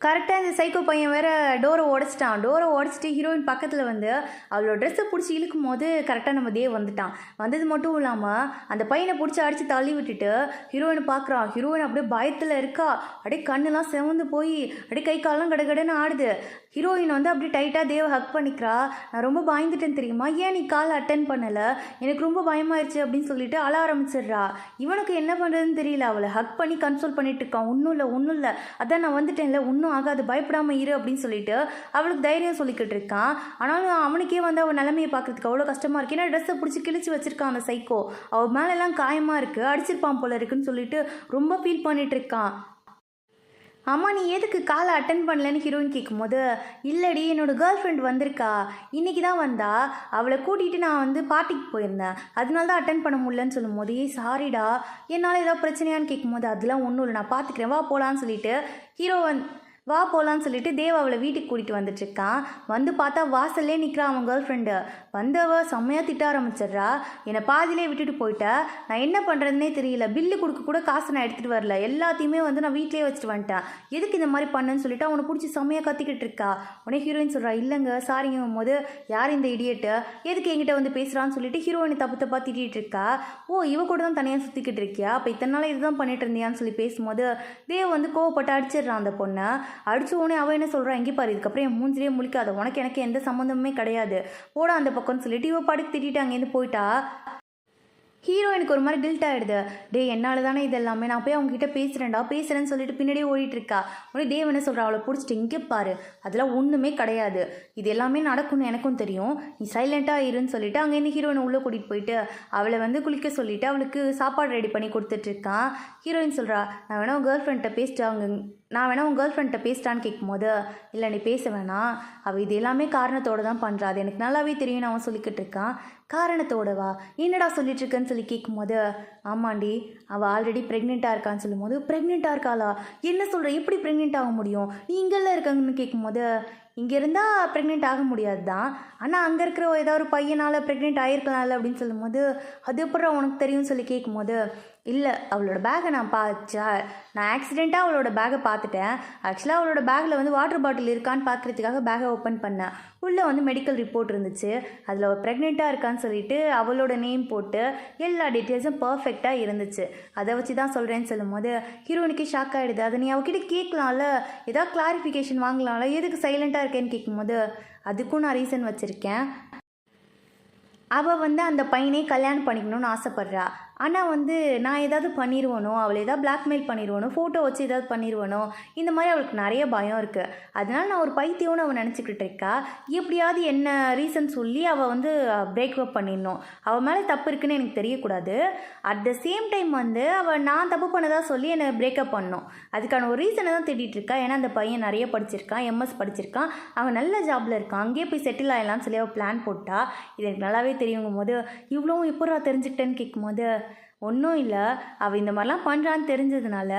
S1: கரெக்டாக இந்த சைக்கோ பையன் வேறு டோரை உடச்சிட்டு ஹீரோயின் பக்கத்தில் வந்து அவளோட ட்ரெஸ்ஸை பிடிச்சி இழுக்கும் போது கரெக்டாக நம்ம தேவ் வந்துட்டான். வந்தது மட்டும் இல்லாமல் அந்த பையனை பிடிச்சி அடித்து தள்ளி விட்டுட்டு ஹீரோயினை பார்க்குறான். ஹீரோயின் அப்படியே பயத்தில் இருக்கா, அப்படியே கண்ணெல்லாம் செவந்து போய் அப்படியே கை காலெலாம் கடகடன்னு ஆடுது. ஹீரோயின் வந்து அப்படியே டைட்டாக தேவை ஹக் பண்ணிக்கிறா. நான் ரொம்ப பயந்துட்டேன்னு தெரியுமா, ஏன் நீ கால் அட்டன் பண்ணலை, எனக்கு ரொம்ப பயமாயிருச்சு அப்படின்னு சொல்லிட்டு அழ ஆரம்பிச்சிடுறா. இவனுக்கு என்ன பண்ணுறதுன்னு தெரியல, அவளை ஹக் பண்ணி கன்சோல் பண்ணிட்டு இருக்கான். ஒன்றும் இல்லை, அதான் நான் வந்துட்டேன்ல, ஒன்றும் ஆகாது, பயப்படாமல் இரு அப்படின்னு சொல்லிட்டு அவளுக்கு தைரியம் சொல்லிக்கிட்டு இருக்கான். ஆனாலும் அவனுக்கே வந்து அவள் நிலைமையை பார்க்கறதுக்கு அவ்வளோ கஷ்டமாக இருக்கு. ஏன்னா ட்ரெஸ்ஸை பிடிச்சி கிழிச்சு வச்சிருக்கான் அந்த சைக்கோ. அவள் மேலெல்லாம் காயமாக இருக்குது, அடிச்சிருப்பான் போல இருக்குன்னு சொல்லிட்டு ரொம்ப ஃபீல் பண்ணிட்டு இருக்கான். அம்மா நீ எதுக்கு காலை அட்டன் பண்ணலன்னு ஹீரோயின் கேட்கும்போது, இல்லடி என்னோடய கேர்ள் ஃப்ரெண்ட் வந்திருக்கா, இன்றைக்கி தான் வந்தா, அவளை கூட்டிகிட்டு நான் வந்து பார்ட்டிக்கு போயிருந்தேன், அதனால தான் அட்டன் பண்ண முடியலன்னு சொல்லும்போது, சாரிடா என்னால் ஏதாவது பிரச்சனையான்னு கேட்கும்போது, அதெல்லாம் ஒன்றும் இல்லை நான் பார்த்துக்கிறேன் வா போகலான்னு சொல்லிட்டு வா போகலான்னு சொல்லிட்டு தேவ் அவளை வீட்டுக்கு கூட்டிகிட்டு வந்துட்டுருக்கான். வந்து பார்த்தா வாசல்லே நிற்கிறான் அவன் கேர்ள் ஃப்ரெண்டு. வந்தவ செம்மையாக திட்ட ஆரம்பிச்சிட்றா, என்னை பாதிலே விட்டுட்டு போயிட்டா, நான் என்ன பண்ணுறதுனே தெரியல, பில்லு கொடுக்க கூட காசு நான் எடுத்துகிட்டு வரல, எல்லாத்தையுமே வந்து நான் வீட்டிலே வச்சுட்டு வந்துட்டேன், எதுக்கு இந்த மாதிரி பண்ணுன்னு சொல்லிட்டு அவனை பிடிச்சி செம்மையாக கத்திக்கிட்டு இருக்கா. உடனே ஹீரோயின் சொல்கிறா, இல்லைங்க சாரிங்கும் போது, யார் இந்த இடியட்டு, எதுக்கு என்கிட்ட வந்து பேசுகிறான்னு சொல்லிட்டு ஹீரோயினை தப்பு திட்டிகிட்டு இருக்கா. ஓ இவ கூட தான் தனியாக சுற்றிக்கிட்டு இருக்கியா, அப்போ இத்தனை நாள் இதுதான் பண்ணிட்டு இருந்தியான்னு சொல்லி பேசும்போது தேவ் வந்து கோவப்பட்டு அடிச்சிடுறான் அந்த பொண்ணை. அடிச்ச உடனே அவன் என்ன சொல்கிறான், எங்கே பாரு இதுக்கப்புறம் என் மூஞ்சிலே முழிக்காத, உனக்கு எனக்கு எந்த சம்மந்தமுமே கிடையாது, போட அந்த பக்கம்னு சொல்லிட்டு இவ படுத்து திட்டிட்டு அங்கேருந்து போயிட்டா. ஹீரோயினுக்கு ஒரு மாதிரி கில்ட் ஆகிடுது. டே என்னால் தானே இது எல்லாமே, நான் போய் அவங்ககிட்ட பேசுகிறேன்னு சொல்லிட்டு பின்னாடியே ஓடிட்டு இருக்கா. உடனே தேவ் என்ன சொல்கிறா, அவளை பிடிச்சிட்டு இங்கே பாரு அதெல்லாம் ஒன்றுமே கிடையாது, இது எல்லாமே நடக்கும்னு எனக்கும் தெரியும், நீ சைலண்ட்டாக இருன்னு சொல்லிட்டு அங்கேருந்து ஹீரோயினை உள்ளே கூட்டிகிட்டு போயிட்டு அவளை வந்து குளிக்க சொல்லிவிட்டு அவளுக்கு சாப்பாடு ரெடி பண்ணி கொடுத்துட்ருக்கான். ஹீரோயின் சொல்கிறா, நான் வேணா உன் கேர்ள் ஃப்ரெண்ட்டை பேசிட்டான்னு கேட்கும்போது, இல்லை நீ பேச வேணாம், அவள் இது எல்லாமே காரணத்தோடு தான் பண்ணுறா, அது எனக்கு நல்லாவே தெரியும்னு அவன் சொல்லிக்கிட்டு இருக்கான். காரணத்தோடவா, என்னடா சொல்லிட்டு இருக்கேன்னு சொல்லி கேட்கும்போது, ஆமாண்டி அவள் ஆல்ரெடி ப்ரெக்னெண்ட்டாக இருக்கான்னு சொல்லும்போது, ப்ரெக்னெண்ட்டாக இருக்காளா, என்ன சொல்கிற, எப்படி ப்ரெக்னென்ட் ஆக முடியும், நீ இங்கெல்லாம் இருக்காங்கன்னு கேட்கும்போது, இங்கே இருந்தால் ப்ரெக்னென்ட் ஆக முடியாது தான், ஆனால் அங்கே இருக்கிற ஏதாவது ஒரு பையனால் ப்ரெக்னென்ட் ஆகிருக்கலாம்ல அப்படின்னு சொல்லும்போது, அது அப்புறம் உனக்கு தெரியும்னு சொல்லி கேட்கும்போது, இல்லை அவளோட பேக்கை நான் ஆக்சிடெண்ட்டாக அவளோட பேக்கை பார்த்துட்டேன். ஆக்சுவலாக அவளோட பேக்கில் வந்து வாட்டர் பாட்டில் இருக்கான்னு பார்க்குறதுக்காக பேக்கை ஓப்பன் பண்ணேன். உள்ளே வந்து மெடிக்கல் ரிப்போர்ட் இருந்துச்சு. அதில் அவள் ப்ரெக்னெண்ட்டாக இருக்கான்னு சொல்லிட்டு அவளோட நேம் போட்டு எல்லா டீட்டெயில்ஸும் பர்ஃபெக்டாக இருந்துச்சு. அதை வச்சு தான் சொல்கிறேன்னு சொல்லும்போது ஹீரோயினுக்கு ஷாக் ஆகிடுது. அதை நீ அவகிட்ட கேட்கலாம்ல, ஏதாவது கிளாரிஃபிகேஷன் வாங்கலாம்ல, எதுக்கு சைலண்ட்டாக இருக்கேன்னு கேட்கும்போது, அதுக்கும் நான் ரீசன் வச்சுருக்கேன். அவள் வந்து அந்த பையனே கல்யாணம் பண்ணிக்கணும்னு ஆசைப்பட்றா. ஆனால் வந்து நான் ஏதாவது பண்ணிடுவேனோ, அவளை ஏதாவது பிளாக்மெயில் பண்ணிடுவேனோ, ஃபோட்டோ வச்சு ஏதாவது பண்ணிடுவேனோ, இந்த மாதிரி அவளுக்கு நிறைய பயம் இருக்குது. அதனால் நான் ஒரு பைத்தியம்னு அவள் நினச்சிக்கிட்டு இருக்கா. எப்படியாவது என்ன ரீசன் சொல்லி அவள் வந்து பிரேக்அப் பண்ணிடணும். அவள் மேலே தப்பு இருக்குன்னு எனக்கு தெரியக்கூடாது. அட் த சேம் டைம் வந்து அவள் நான் தப்பு பண்ணதாக சொல்லி என்னை பிரேக்கப் பண்ணணும். அதுக்கான ஒரு ரீசனை தான் தேடிட்டு இருக்கா. ஏன்னா அந்த பையன் நிறைய படிச்சிருக்கான், எம்எஸ் படிச்சிருக்கான், அவன் நல்ல ஜாபில் இருக்கான், அங்கேயே போய் செட்டில் ஆகிடலான்னு சொல்லி அவள் பிளான் போட்டா. இது எனக்கு நல்லாவே தெரியுங்கும் போது, இவ்வளோவும் எப்போ தெரிஞ்சுக்கிட்டேன்னு கேட்கும்போது, ஒன்றும் இல்லை, அவள் இந்த மாதிரிலாம் பண்ணுறான்னு தெரிஞ்சதுனால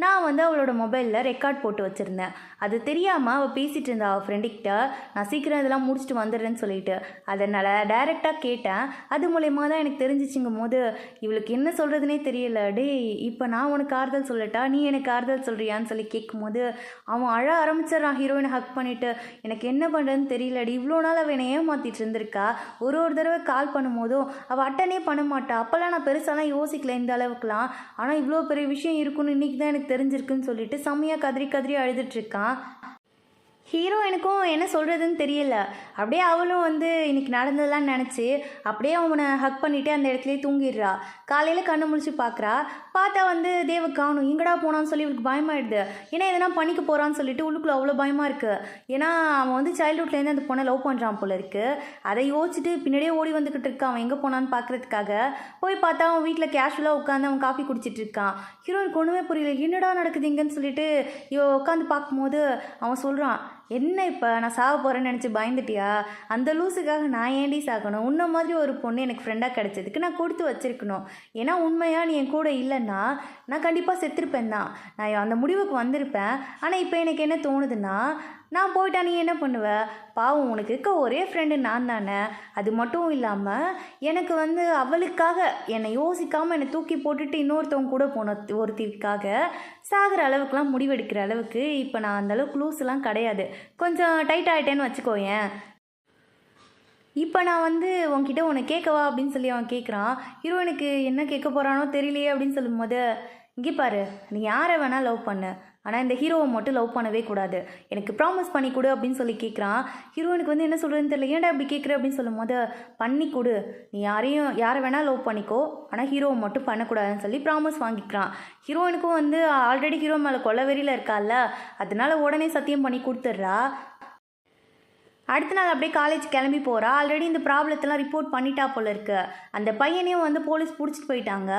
S1: நான் வந்து அவளோட மொபைலில் ரெக்கார்ட் போட்டு வச்சுருந்தேன். அது தெரியாமல் அவள் பேசிகிட்டு இருந்தா அவள் ஃப்ரெண்டுக்கிட்ட, நான் சீக்கிரம் இதெல்லாம் முடிச்சுட்டு வந்துடுறேன்னு சொல்லிட்டு. அதனால் டைரெக்டாக கேட்டேன். அது மூலயமா தான் எனக்கு தெரிஞ்சிச்சுங்கும் போது இவளுக்கு என்ன சொல்கிறதுனே தெரியல. டேய், இப்போ நான் உனக்கு ஆறுதல் சொல்லட்டா, நீ எனக்கு ஆறுதல் சொல்கிறியான்னு சொல்லி கேட்கும்போது அவன் அழ ஆரம்பிச்சிடறான். ஹீரோயினை ஹக் பண்ணிவிட்டு, எனக்கு என்ன பண்ணுறதுன்னு தெரியலடி, இவ்வளோ நாள் அவள் என்னை ஏமாற்றிட்டு இருந்திருக்கா. ஒரு தடவை கால் பண்ணும்போதும் அவள் அட்டனே பண்ண மாட்டா. அப்போல்லாம் நான் பெருசாலாம் யோசிக்கல இந்த அளவுக்குலாம். ஆனால் இவ்வளோ பெரிய விஷயம் இருக்குன்னு இன்றைக்கி தான் எனக்கு தெரிஞ்சிருக்குன்னு சொல்லிட்டு செம்மையாக கதறி கதறி அழுதுட்ருக்கான். ஹீரோ எனக்கும் என்ன சொல்கிறதுன்னு தெரியல. அப்படியே அவளும் வந்து இன்றைக்கி நடந்ததெல்லாம் நினச்சி அப்படியே அவனை ஹக் பண்ணிவிட்டு அந்த இடத்துலேயே தூங்கிடுறா. காலையில் கண்ணு முழிச்சு பார்த்தா வந்து தேவ காணும், எங்கடா போனான்னு சொல்லி இவளுக்கு பயமாயிடுது. ஏன்னா எதனா பண்ணிக்க போகிறான்னு சொல்லிட்டு உள்ளுக்குள்ளே அவ்வளோ பயமாக இருக்குது. ஏன்னா அவன் வந்து சைல்ட்ஹுட்லேருந்து அந்த பொண்ணை லவ் பண்ணுறான் போல இருக்குது. அதை யோசிச்சுட்டு பின்னாடியே ஓடி வந்துக்கிட்டு இருக்கான் அவன் எங்கே போனான்னு பார்க்குறதுக்காக. போய் பார்த்தா அவன் வீட்டில் கேஷுவலாக உட்காந்து அவன் காஃபி குடிச்சிட்டு இருக்கான். ஹீரோயினுக்கு ஒன்றுமே புரியல, என்னடா நடக்குதுங்கன்னு சொல்லிட்டு உட்காந்து பார்க்கும்போது அவன் சொல்கிறான், என்ன இப்போ நான் சாக போகிறேன்னு நினச்சி பயந்துட்டியா? அந்த லூஸுக்காக நான் ஏண்டி சாகணும்? உன்ன மாதிரி ஒரு பொண்ணு எனக்கு ஃப்ரெண்டாக கிடச்சதுக்கு நான் கொடுத்து வச்சுருக்கணும். ஏன்னா உண்மையாக நீ என் கூட இல்லைன்னா நான் கண்டிப்பாக செத்துருப்பேன் தான். நான் அந்த முடிவுக்கு வந்திருப்பேன். ஆனால் இப்போ எனக்கு என்ன தோணுதுன்னா, நான் போயிட்டா நீ என்ன பண்ணுவ? பாவம், உனக்கு இருக்க ஒரே ஃப்ரெண்டு நான் தானே. அது மட்டும் இல்லாமல் எனக்கு வந்து அவளுக்காக என்னை யோசிக்காமல் என்னை தூக்கி போட்டுட்டு இன்னொருத்தவங்க கூட போன ஒருத்திற்காக சாகிற அளவுக்குலாம் முடிவெடுக்கிற அளவுக்கு இப்போ நான் அந்தளவுக்கு லூஸ்லாம் கிடையாது. கொஞ்சம் டைட் ஆகிட்டேன்னு வச்சுக்கோயேன். இப்போ நான் வந்து உன்கிட்ட உன்னை கேட்கவா அப்படின்னு சொல்லி அவன் கேட்குறான். ஹீரோயினுக்கு என்ன கேட்க போகிறானோ தெரியலையே அப்படின்னு சொல்லும்போது, இங்கே பாரு, நீ யாரை வேணால் லவ் பண்ணு, ஆனால் இந்த ஹீரோவை மட்டும் லவ் பண்ணவே கூடாது, எனக்கு ப்ராமிஸ் பண்ணி கொடு அப்படின்னு சொல்லி கேட்குறான். ஹீரோயினுக்கு வந்து என்ன சொல்கிறதுன்னு தெரியல. ஏன்டா அப்படி கேட்குற அப்படின்னு சொல்லும் போது, பண்ணி கொடு, நீ யாரை வேணால் லவ் பண்ணிக்கோ, ஆனால் ஹீரோவை மட்டும் பண்ணக்கூடாதுன்னு சொல்லி ப்ராமிஸ் வாங்கிக்கிறான். ஹீரோயினுக்கும் வந்து ஆல்ரெடி ஹீரோ மேலே கொலவெறியில் இருக்கால, அதனால உடனே சத்தியம் பண்ணி கொடுத்துட்றா. அடுத்த நாள் அப்படியே காலேஜ் கிளம்பி போகிறா. ஆல்ரெடி இந்த ப்ராப்ளத்தெல்லாம் ரிப்போர்ட் பண்ணிட்டா போல இருக்கு. அந்த பையனையும் வந்து போலீஸ் பிடிச்சிட்டு போயிட்டாங்க.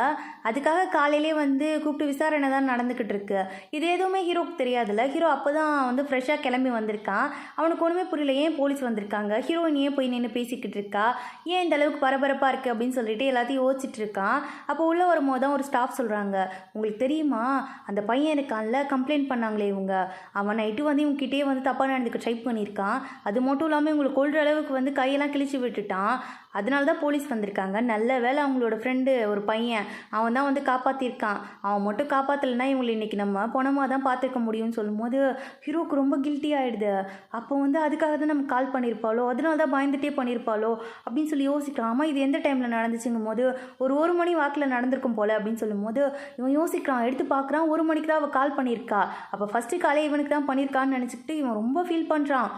S1: அதுக்காக காலையிலே வந்து கூப்பிட்டு விசாரணை தான் நடந்துக்கிட்டு இருக்கு. இது எதுவுமே ஹீரோக்கு தெரியாதுல்ல. ஹீரோ அப்போ தான் வந்து ஃப்ரெஷ்ஷாக கிளம்பி வந்திருக்கான். அவனுக்கு ஒன்றுமே புரியல, ஏன் போலீஸ் வந்திருக்காங்க, ஹீரோயின் ஏன் போய் நின்று பேசிக்கிட்டு இருக்கா, ஏன் இந்த அளவுக்கு பரபரப்பாக இருக்குது அப்படின்னு சொல்லிட்டு எல்லாத்தையும் யோசிச்சுட்டு இருக்கான். அப்போ உள்ளே வரும்போது தான் ஒரு ஸ்டாஃப் சொல்கிறாங்க, உங்களுக்கு தெரியுமா அந்த பையன் இருக்கான்ல கம்ப்ளைண்ட் பண்ணாங்களே இவங்க, அவன் நைட்டு வந்து இவங்ககிட்டே வந்து தப்பாக நடந்துக்க ட்ரை பண்ணியிருக்கான். அது மட்டும் இல்லாமல் இவங்களுக்கு கொள்கிற அளவுக்கு வந்து கையெல்லாம் கிழிச்சு விட்டுட்டான். அதனால தான் போலீஸ் வந்திருக்காங்க. நல்ல வேலை அவங்களோட ஃப்ரெண்டு ஒரு பையன் அவன் தான் வந்து காப்பாற்றிருக்கான். அவன் மட்டும் காப்பாற்றலைன்னா இவங்களை இன்றைக்கி நம்ம பணமாக தான் பார்த்துருக்க முடியும்னு சொல்லும்போது ஹீரோக்கு ரொம்ப கில்ட்டி ஆகிடுது. அப்போ வந்து அதுக்காக தான் நம்ம கால் பண்ணியிருப்பாளோ, அதனால தான் பயந்துகிட்டே பண்ணியிருப்பாளோ அப்படின்னு சொல்லி யோசிக்கிறான். இது எந்த டைமில் நடந்துச்சுங்கும் போது ஒரு மணி வாக்கில் நடந்திருக்கும் போல் அப்படின்னு சொல்லும்போது இவன் யோசிக்கிறான். எடுத்து பார்க்குறான், 1 மணிக்கு தான் அவள் கால் பண்ணியிருக்கா. அப்போ ஃபஸ்ட்டு காலே இவனுக்கு தான் பண்ணியிருக்கான்னு நினச்சிக்கிட்டு இவன் ரொம்ப ஃபீல் பண்ணுறான்.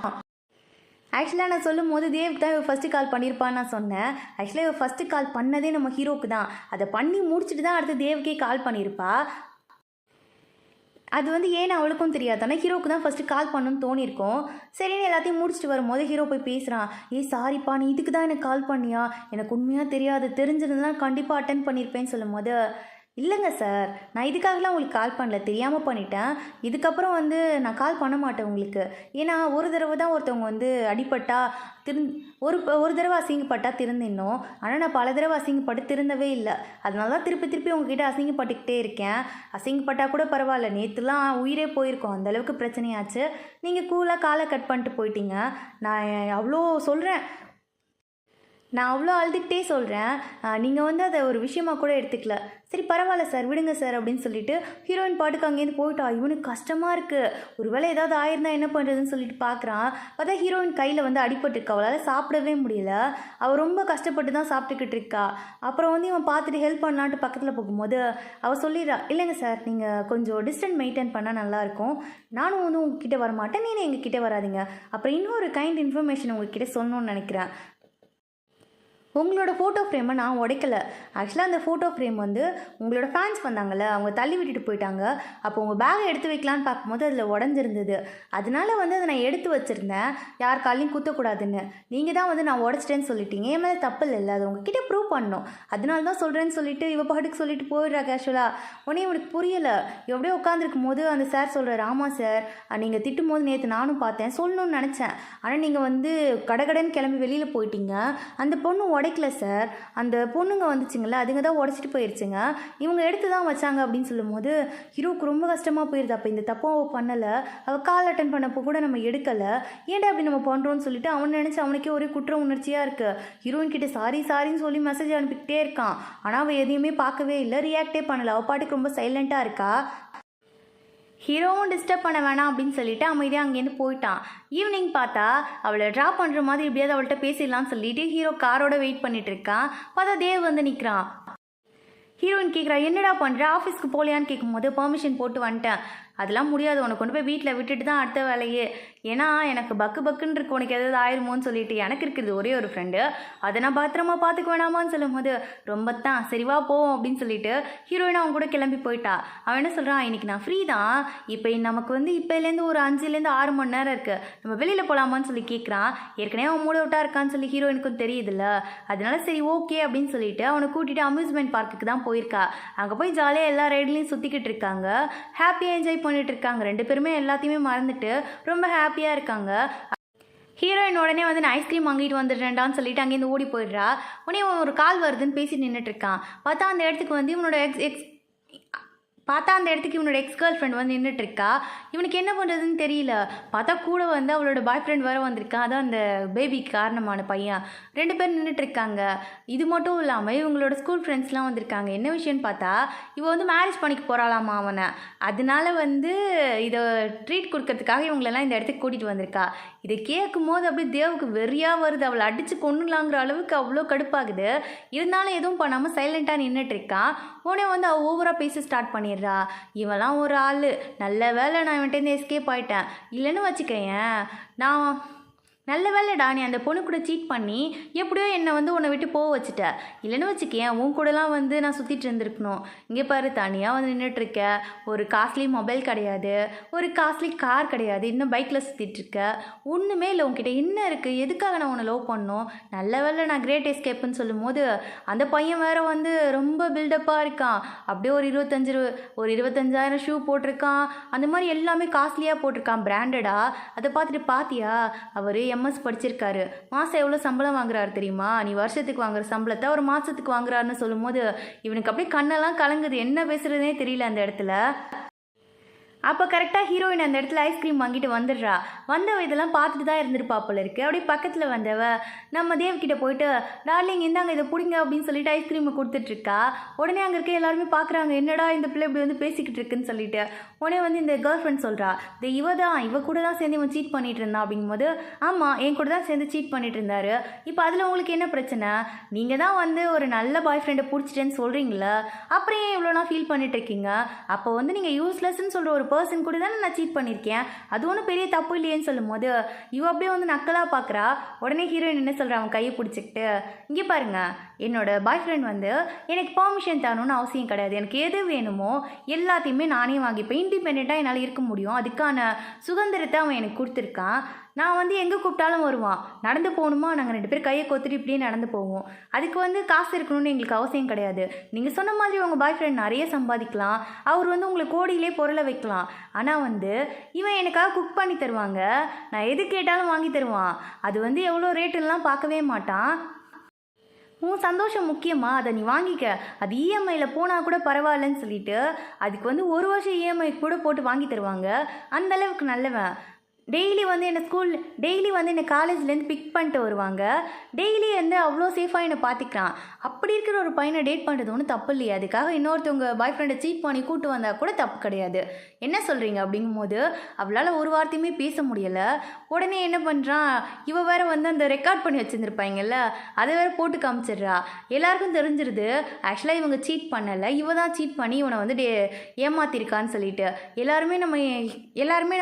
S1: ஆக்சுவலாக நான் சொல்லும் போது தேவுக்கு தான் இவள் ஃபஸ்ட்டு கால் பண்ணியிருப்பான்னு நான் சொன்னேன். ஆக்சுவலாக இவள் ஃபஸ்ட்டு கால் பண்ணதே நம்ம ஹீரோக்கு தான். அதை பண்ணி முடிச்சுட்டு தான் அடுத்து தேவுக்கே கால் பண்ணியிருப்பா. அது வந்து ஏன்னு அவளுக்கும் தெரியாது. ஆனால் ஹீரோக்கு தான் ஃபஸ்ட்டு கால் பண்ணணும்னு தோணியிருக்கோம். சரின்னு எல்லாத்தையும் முடிச்சுட்டு வரும்போது ஹீரோ போய் பேசுகிறான். சாரிப்பா, நீ இதுக்கு தான் எனக்கு கால் பண்ணியா, எனக்கு உண்மையாக தெரியாது, தெரிஞ்சிருந்தா கண்டிப்பாக அட்டன் பண்ணியிருப்பேன்னு சொல்லும் போது, இல்லைங்க சார், நான் இதுக்காகலாம் உங்களுக்கு கால் பண்ணல. தெரியாமல் பண்ணிட்டேன். இதுக்கப்புறம் வந்து நான் கால் பண்ண மாட்டேன் உங்களுக்கு. ஏன்னா ஒரு தடவை தான் ஒருத்தவங்க வந்து அடிபட்டா திருந் ஒரு ஒரு தடவை அசிங்கப்பட்டா திருந்திடணும். ஆனால் நான் பல தடவை அசிங்கப்பட்டு திருந்தவே இல்லை. அதனால தான் திருப்பி திருப்பி உங்ககிட்ட அசிங்கப்பட்டுக்கிட்டே இருக்கேன். அசிங்கப்பட்டால் கூட பரவாயில்ல. நேற்றுலாம் உயிரே போயிருக்கோம். அந்தளவுக்கு பிரச்சனையாச்சு. நீங்கள் கூலாக காலை கட் பண்ணிட்டு போயிட்டீங்க. நான் அவ்வளோ சொல்கிறேன். நான் அவ்வளோ அழுதுகிட்டே சொல்கிறேன். நீங்கள் வந்து அதை ஒரு விஷயமா கூட எடுத்துக்கல. சரி பரவாயில்ல சார், விடுங்க சார் அப்படின்னு சொல்லிட்டு ஹீரோயின் பாட்டுக்கு அங்கேருந்து போயிட்டா. இவனுக்கு கஷ்டமாக இருக்குது. ஒரு வேளை ஏதாவது ஆயிருந்தா என்ன பண்ணுறதுன்னு சொல்லிட்டு பார்க்குறான். பார்த்தா ஹீரோயின் கையில் வந்து அடிபட்டுருக்கா. அவளால் சாப்பிடவே முடியல. அவள் ரொம்ப கஷ்டப்பட்டு தான் சாப்பிட்டுக்கிட்டு இருக்கா. அப்புறம் வந்து இவன் பார்த்துட்டு ஹெல்ப் பண்ணலான்ட்டு பக்கத்தில் போகும்போது அவள் சொல்லிடுறா, இல்லைங்க சார், நீங்கள் கொஞ்சம் டிஸ்டன்ஸ் மெயின்டைன் பண்ணால் நல்லாயிருக்கும். நானும் வந்து உங்ககிட்ட வரமாட்டேன், நீனே எங்ககிட்ட வராதிங்க. அப்புறம் இன்னொரு கைண்ட் இன்ஃபர்மேஷன் உங்ககிட்ட சொல்லணும்னு நினைக்கிறேன். உங்களோட ஃபோட்டோ ஃப்ரேமை நான் உடைக்கல. ஆக்சுவலாக அந்த ஃபோட்டோ ஃப்ரேம் வந்து உங்களோட ஃபேன்ஸ் வந்தாங்கள்ல, அவங்க தள்ளி விட்டுட்டு போயிட்டாங்க. அப்போ உங்கள் பேகை எடுத்து வைக்கலான்னு பார்க்கும்போது அதில் உடஞ்சிருந்தது. அதனால வந்து அதை நான் எடுத்து வச்சுருந்தேன், யார் காலையும் குத்தக்கூடாதுன்னு. நீங்கள் தான் வந்து நான் உடச்சிட்டேன்னு சொல்லிட்டீங்க. என் மேலே தப்பு இல்லை, அது உங்ககிட்ட ப்ரூவ் பண்ணணும். அதனால தான் சொல்கிறேன்னு சொல்லிட்டு இவ பாட்டுக்கு சொல்லிட்டு போயிடுறா கேஷுவலாக. உடனே இவனுக்கு புரியலை. எப்படியோ உட்காந்துருக்கும் போது அந்த சார் சொல்கிறார், ஆமாம் சார், நீங்கள் திட்டும் போது நேற்று நானும் பார்த்தேன், சொல்லணும்னு நினச்சேன். ஆனால் நீங்கள் வந்து கடகடன்னு கிளம்பி வெளியில் போயிட்டீங்க. அந்த பொண்ணு உடைக்கல சார், அந்த பொண்ணுங்க வந்துச்சுங்களா, அதுங்க தான் உடச்சிட்டு போயிடுச்சுங்க. இவங்க எடுத்து தான் வச்சாங்க அப்படின்னு சொல்லும் போது ஹீரோவுக்கு ரொம்ப கஷ்டமாக போயிடுது. அப்போ இந்த தப்பும் அவள் பண்ணலை, அவள் கால் அட்டன் பண்ணப்போ கூட நம்ம எடுக்கலை, ஏன்டா அப்படி நம்ம பண்ணுறோன்னு சொல்லிட்டு அவன் நினச்சி அவனுக்கே ஒரே குற்ற உணர்ச்சியாக இருக்குது. ஹீரோயின் கிட்ட சாரின்னு சொல்லி மெசேஜ் அனுப்பிக்கிட்டே இருக்கான். ஆனால் அவள் எதையுமே பார்க்கவே இல்லை, ரியாக்டே பண்ணலை. அவள் பாட்டுக்கு ரொம்ப சைலண்ட்டாக இருக்கா. ஹீரோவும் டிஸ்டர்ப் பண்ண வேணாம் அப்படின்னு சொல்லிட்டு அமைதியாக அங்கேருந்து போயிட்டான். ஈவினிங் பார்த்தா அவளை ட்ராப் பண்ணுற மாதிரி எப்படியாவது அவள்கிட்ட பேசிடலான்னு சொல்லிட்டு ஹீரோ காரோட வெயிட் பண்ணிட்டு இருக்கான். பார்த்தா தேவ் வந்து நிற்கிறான். ஹீரோயின் கேட்குறா, என்னடா பண்ணுற, ஆஃபீஸ்க்கு போகலையான்னு கேட்கும்போது பெர்மிஷன் போட்டு வந்துட்டேன். அதெல்லாம் முடியாது, உனக்கு கொண்டு போய் வீட்டில் விட்டுட்டு தான் அடுத்த வேலையே. ஏன்னா எனக்கு பக்குன்னு இருக்கு, உனக்கு எதாவது ஆயிருமோன்னு சொல்லிட்டு. எனக்கு இருக்குது ஒரே ஒரு ஃப்ரெண்டு, அதை நான் பத்திரமா பார்த்துக்க வேணாமான்னு சொல்லும் போது ரொம்ப தான் சரிவா போவோம் அப்படின்னு சொல்லிட்டு ஹீரோயின் அவன் கூட கிளம்பி போயிட்டா. அவன் என்ன சொல்கிறான், இன்னைக்கு நான் ஃப்ரீ தான், இப்போ நமக்கு வந்து இப்போலேருந்து ஒரு 5லேருந்து 6 மணி நேரம் இருக்குது, நம்ம வெளியில் போகலாமான்னு சொல்லி கேட்குறான். ஏற்கனவே அவன் மூட விட்டா இருக்கான்னு சொல்லி ஹீரோயினுக்கும் தெரியுதுல்ல. அதனால சரி ஓகே அப்படின்னு சொல்லிட்டு அவனை கூட்டிகிட்டு அம்யூஸ்மெண்ட் பார்க்குக்கு தான் போயிருக்கா. அங்கே போய் ஜாலியாக எல்லா ரைட்லையும் சுற்றிக்கிட்டு இருக்காங்க, ஹாப்பியாக என்ஜாய் பண்ணிட்டு இருக்காங்க. 2 பேருமே எல்லாத்தையுமே மறந்துட்டு ரொம்ப ஹாப்பியாக இருக்காங்க. ஹீரோயின் உடனே வந்து நான் ஐஸ்கிரீம் வாங்கிட்டு வந்துடுறேன்டான்னு சொல்லிட்டு அங்கேருந்து ஓடி போயிடுறா. உடனே ஒரு கால் வருதுன்னு பேசி நின்றுட்டு இருக்கான். பார்த்தா அந்த இடத்துக்கு வந்து இவனோட இவனோட எக்ஸ் கேர்ள் ஃப்ரெண்ட் வந்து நின்றுட்டுருக்கா. இவனுக்கு என்ன பண்ணுறதுன்னு தெரியல. பார்த்தா கூட வந்து அவளோட பாய் ஃப்ரெண்ட் வேறு வந்திருக்கான். அதான் அந்த பேபிக்கு காரணமான பையன். 2 பேர் நின்றுட்டுருக்காங்க. இது மட்டும் இல்லாமல் இவங்களோட ஸ்கூல் ஃப்ரெண்ட்ஸ்லாம் வந்திருக்காங்க. என்ன விஷயம்னு பார்த்தா இவள் வந்து மேரேஜ் பண்ணிக்க போகிறாளாமா அவனை. அதனால வந்து இதை ட்ரீட் கொடுக்கறதுக்காக இவங்களெல்லாம் இந்த இடத்துக்கு கூட்டிகிட்டு வந்திருக்கா. இதை கேட்கும் போது அப்படியே தேவுக்கு வெறியாக வருது. அவளை அடித்து கொண்டுலாங்கிற அளவுக்கு அவ்வளோ கடுப்பாகுது. இருந்தாலும் எதுவும் பண்ணாமல் சைலண்ட்டாக நின்றுட்டுருக்கான். உடனே வந்து அவள் ஓவராக பேச ஸ்டார்ட் பண்ணிடுறா. இவெல்லாம் ஒரு ஆள், நல்ல வேலை நான் இவன்ட்டேருந்து எஸ்கேப் ஆகிட்டேன். இல்லைன்னு வச்சுக்கேன், நான் நல்ல வேலைடா, நீ அந்த பொண்ணு கூட சீட் பண்ணி எப்படியோ என்னை வந்து உன்னை விட்டு போக வச்சுட்ட. இல்லைன்னு வச்சுக்கேன், உன் கூடலாம் வந்து நான் சுற்றிட்டு இருந்திருக்கணும். இங்கே பாரு, தனியாக வந்து நின்றுட்டுருக்க, ஒரு காஸ்ட்லி மொபைல் கிடையாது, ஒரு காஸ்ட்லி கார் கிடையாது, இன்னும் பைக்கில் சுற்றிட்டுருக்க, ஒன்றுமே இல்லை உன்கிட்ட. என்ன இருக்குது, எதுக்காக நான் உன்னை லவ் பண்ணணும்? நல்ல வேலை நான் கிரேட் எஸ்கேப்புன்னு சொல்லும் போது அந்த பையன் வேறு வந்து ரொம்ப பில்டப்பாக இருக்கான். அப்படியே ஒரு 25,000 ஷூ போட்டிருக்கான். அந்த மாதிரி எல்லாமே காஸ்ட்லியாக போட்டிருக்கான், பிராண்டடாக. அதை பார்த்துட்டு பார்த்தியா, அவர் எம்எஸ் படிச்சிருக்காரு, மாதம் எவ்வளோ சம்பளம் வாங்குறாரு தெரியுமா? நீ வருஷத்துக்கு வாங்குற சம்பளத்தை ஒரு மாதத்துக்கு வாங்குறாருன்னு சொல்லும் போது இவனுக்கு அப்படியே கண்ணெல்லாம் கலங்குது. என்ன பேசுறதுனே தெரியல அந்த இடத்துல. அப்போ கரெக்டாக ஹீரோயின் அந்த இடத்துல ஐஸ்கிரீம் வாங்கிட்டு வந்துடுறா. வந்தவ இதெல்லாம் பார்த்துட்டு தான் இருந்திருப்பா போல இருக்கு. அப்படியே பக்கத்தில் வந்தவ நம்ம தேவ்கிட்ட போயிட்டு, டார்லிங் இந்தாங்க இதை பிடிங்க அப்படின்னு சொல்லிட்டு ஐஸ்கிரீமை கொடுத்துட்ருக்கா. உடனே அங்கே இருக்க எல்லாருமே பார்க்குறாங்க, என்னடா இந்த பிள்ளை இப்படி வந்து பேசிக்கிட்டு இருக்குன்னு சொல்லிட்டு. உடனே வந்து இந்த கேர்ள் ஃப்ரெண்ட் சொல்கிறா, இவ கூட தான் சேர்ந்து இவன் சீட் பண்ணிட்டு இருந்தான். அப்படிங்கும்போது ஆமாம், என் கூட தான் சேர்ந்து சீட் பண்ணிட்டு இருந்தாரு. இப்போ அதில் உங்களுக்கு என்ன பிரச்சனை? நீங்கள் தான் வந்து ஒரு நல்ல பாய் ஃப்ரெண்டை பிடிச்சிட்டேன்னு சொல்கிறீங்களா, அப்புறம் ஏன் இவ்வளோ நான் ஃபீல் பண்ணிட்டு இருக்கீங்க? அப்போ வந்து நீங்கள் யூஸ்லெஸ்ன்னு சொல்கிற ஒரு பர்சன் கூட தானே நான் சீட் பண்ணியிருக்கேன், அது ஒன்றும் பெரிய தப்பு இல்லையேன்னு சொல்லும் போது இவ அப்படியே வந்து நக்கலாக பார்க்குறா. உடனே ஹீரோயின் என்ன சொல்கிறா, அவன் கையை பிடிச்சிக்கிட்டு, இங்கே பாருங்க, என்னோட பாய் ஃப்ரெண்ட் வந்து எனக்கு பெர்மிஷன் தரணும்னு அவசியம் கிடையாது. எனக்கு எது வேணுமோ எல்லாத்தையுமே நானே வாங்கிப்பேன். இண்டிபெண்ட்டாக என்னால் இருக்க முடியும். அதுக்கான சுதந்திரத்தை அவன் எனக்கு கொடுத்துருக்கான். நான் வந்து எங்கே கூப்பிட்டாலும் வருவான். நடந்து போகணுமா, நாங்கள் 2 பேரும் கையை கொத்துட்டு இப்படியே நடந்து போவோம். அதுக்கு வந்து காசு இருக்கணும்னு எங்களுக்கு அவசியம் கிடையாது. நீங்கள் சொன்ன மாதிரி உங்கள் பாய் ஃப்ரெண்ட் நிறைய சம்பாதிக்கலாம். அவர் வந்து உங்களுக்கு கோடியிலே பொருளை வைக்கலாம். ஆனால் வந்து இவன் எனக்காக குக் பண்ணி தருவாங்க. நான் எது கேட்டாலும் வாங்கி தருவான். அது வந்து எவ்வளோ ரேட்டுலாம் பார்க்கவே மாட்டான். உன் சந்தோஷம் முக்கியமா, அதை நீ வாங்கிக்க. அது இஎம்ஐயில் போனால் கூட பரவாயில்லன்னு சொல்லிட்டு அதுக்கு வந்து 1 வருஷம் இஎம்ஐ கூட போட்டு வாங்கி தருவாங்க. அந்தளவுக்கு நல்லவன். டெய்லி வந்து என்னை காலேஜ்லேருந்து பிக் பண்ணிட்டு வருவாங்க. டெய்லி வந்து அவ்வளோ சேஃபாக என்னை பார்த்துக்கிறான். அப்படி இருக்கிற ஒரு பையனை டேட் பண்ணுறது ஒன்றும் தப்பு இல்லையா? அதுக்காக இன்னொருத்தவங்க பாய் ஃப்ரெண்டை சீட் பண்ணி கூட்டு வந்தால் கூட தப்பு கிடையாது. என்ன சொல்கிறீங்க? அப்படிங்கும்போது அவளால் ஒரு வார்த்தையுமே பேச முடியலை. உடனே என்ன பண்ணுறான், இவ வேற வந்து அந்த ரெக்கார்ட் பண்ணி வச்சுருந்துருப்பாங்கல்ல, அதை வேற போட்டு காமிச்சிடுறா. எல்லாருக்கும் தெரிஞ்சிருது ஆக்சுவலாக இவங்க சீட் பண்ணலை, இவ தான் சீட் பண்ணி இவனை வந்து ஏமாத்திருக்கான்னு சொல்லிட்டு. எல்லாருமே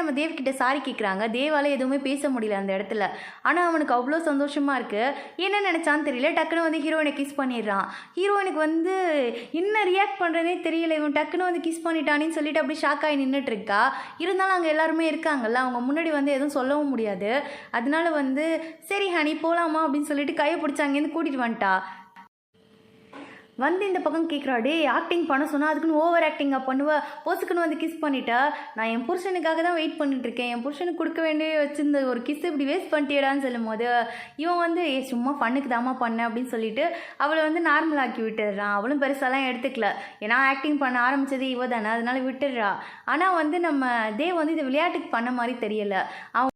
S1: நம்ம தேவ்கிட்ட சாரி கேட்குறாங்க. தேவால எதுவுமே பேச முடியல அந்த இடத்துல. ஆனால் அவனுக்கு அவ்வளோ சந்தோஷமாக இருக்குது. என்ன நினச்சான்னு தெரியல. டக்குன்னு வந்து ஹீரோயினை கிஸ் பண்ணிடுறான். ஹீரோயினுக்கு வந்து என்ன ரியாக்ட் பண்ணுறதே தெரியல. இவன் டக்குன்னு வந்து கிஸ் பண்ணிட்டானேன்னு சொல்லிட்டு அப்படியே ஷாக் ஆகி நின்றுட்டு இருக்கா. இருந்தாலும் அங்கே எல்லாருமே இருக்காங்கல்ல, அவங்க முன்னாடி வந்து எதுவும் சொல்லவும் முடியாது. அதனால வந்து சரி ஹனி போகலாமா அப்படின்னு சொல்லிட்டு கையை பிடிச்சி அங்கேருந்து கூட்டிகிட்டு வந்துட்டா. வந்து இந்த பக்கம் கேட்குறா, டே ஆக்டிங் பண்ண சொன்னால் அதுக்குன்னு ஓவர் ஆக்டிங்காக பண்ணுவ, பொசுக்குன்னு வந்து கிஸ் பண்ணிட்டா. நான் என் புருஷனுக்காக தான் வெயிட் பண்ணிட்டுருக்கேன். என் புருஷனுக்கு கொடுக்க வேண்டிய வச்சிருந்த ஒரு கிஸ் இப்படி வேஸ்ட் பண்ணிட்டேடான்னு சொல்லும் போது இவன் வந்து சும்மா ஃபண்ணுக்கு தாமா பண்ணேன் அப்படின்னு சொல்லிட்டு அவளை வந்து நார்மல் ஆக்கி விட்டுடுறான். அவளும் பெருசாலாம் எடுத்துக்கல. ஏன்னா ஆக்டிங் பண்ண ஆரம்பித்தது இவ தானே, அதனால விட்டுடுறா. ஆனால் வந்து நம்ம தேவ் வந்து இது விளையாட்டுக்கு பண்ண மாதிரி தெரியல. அவன்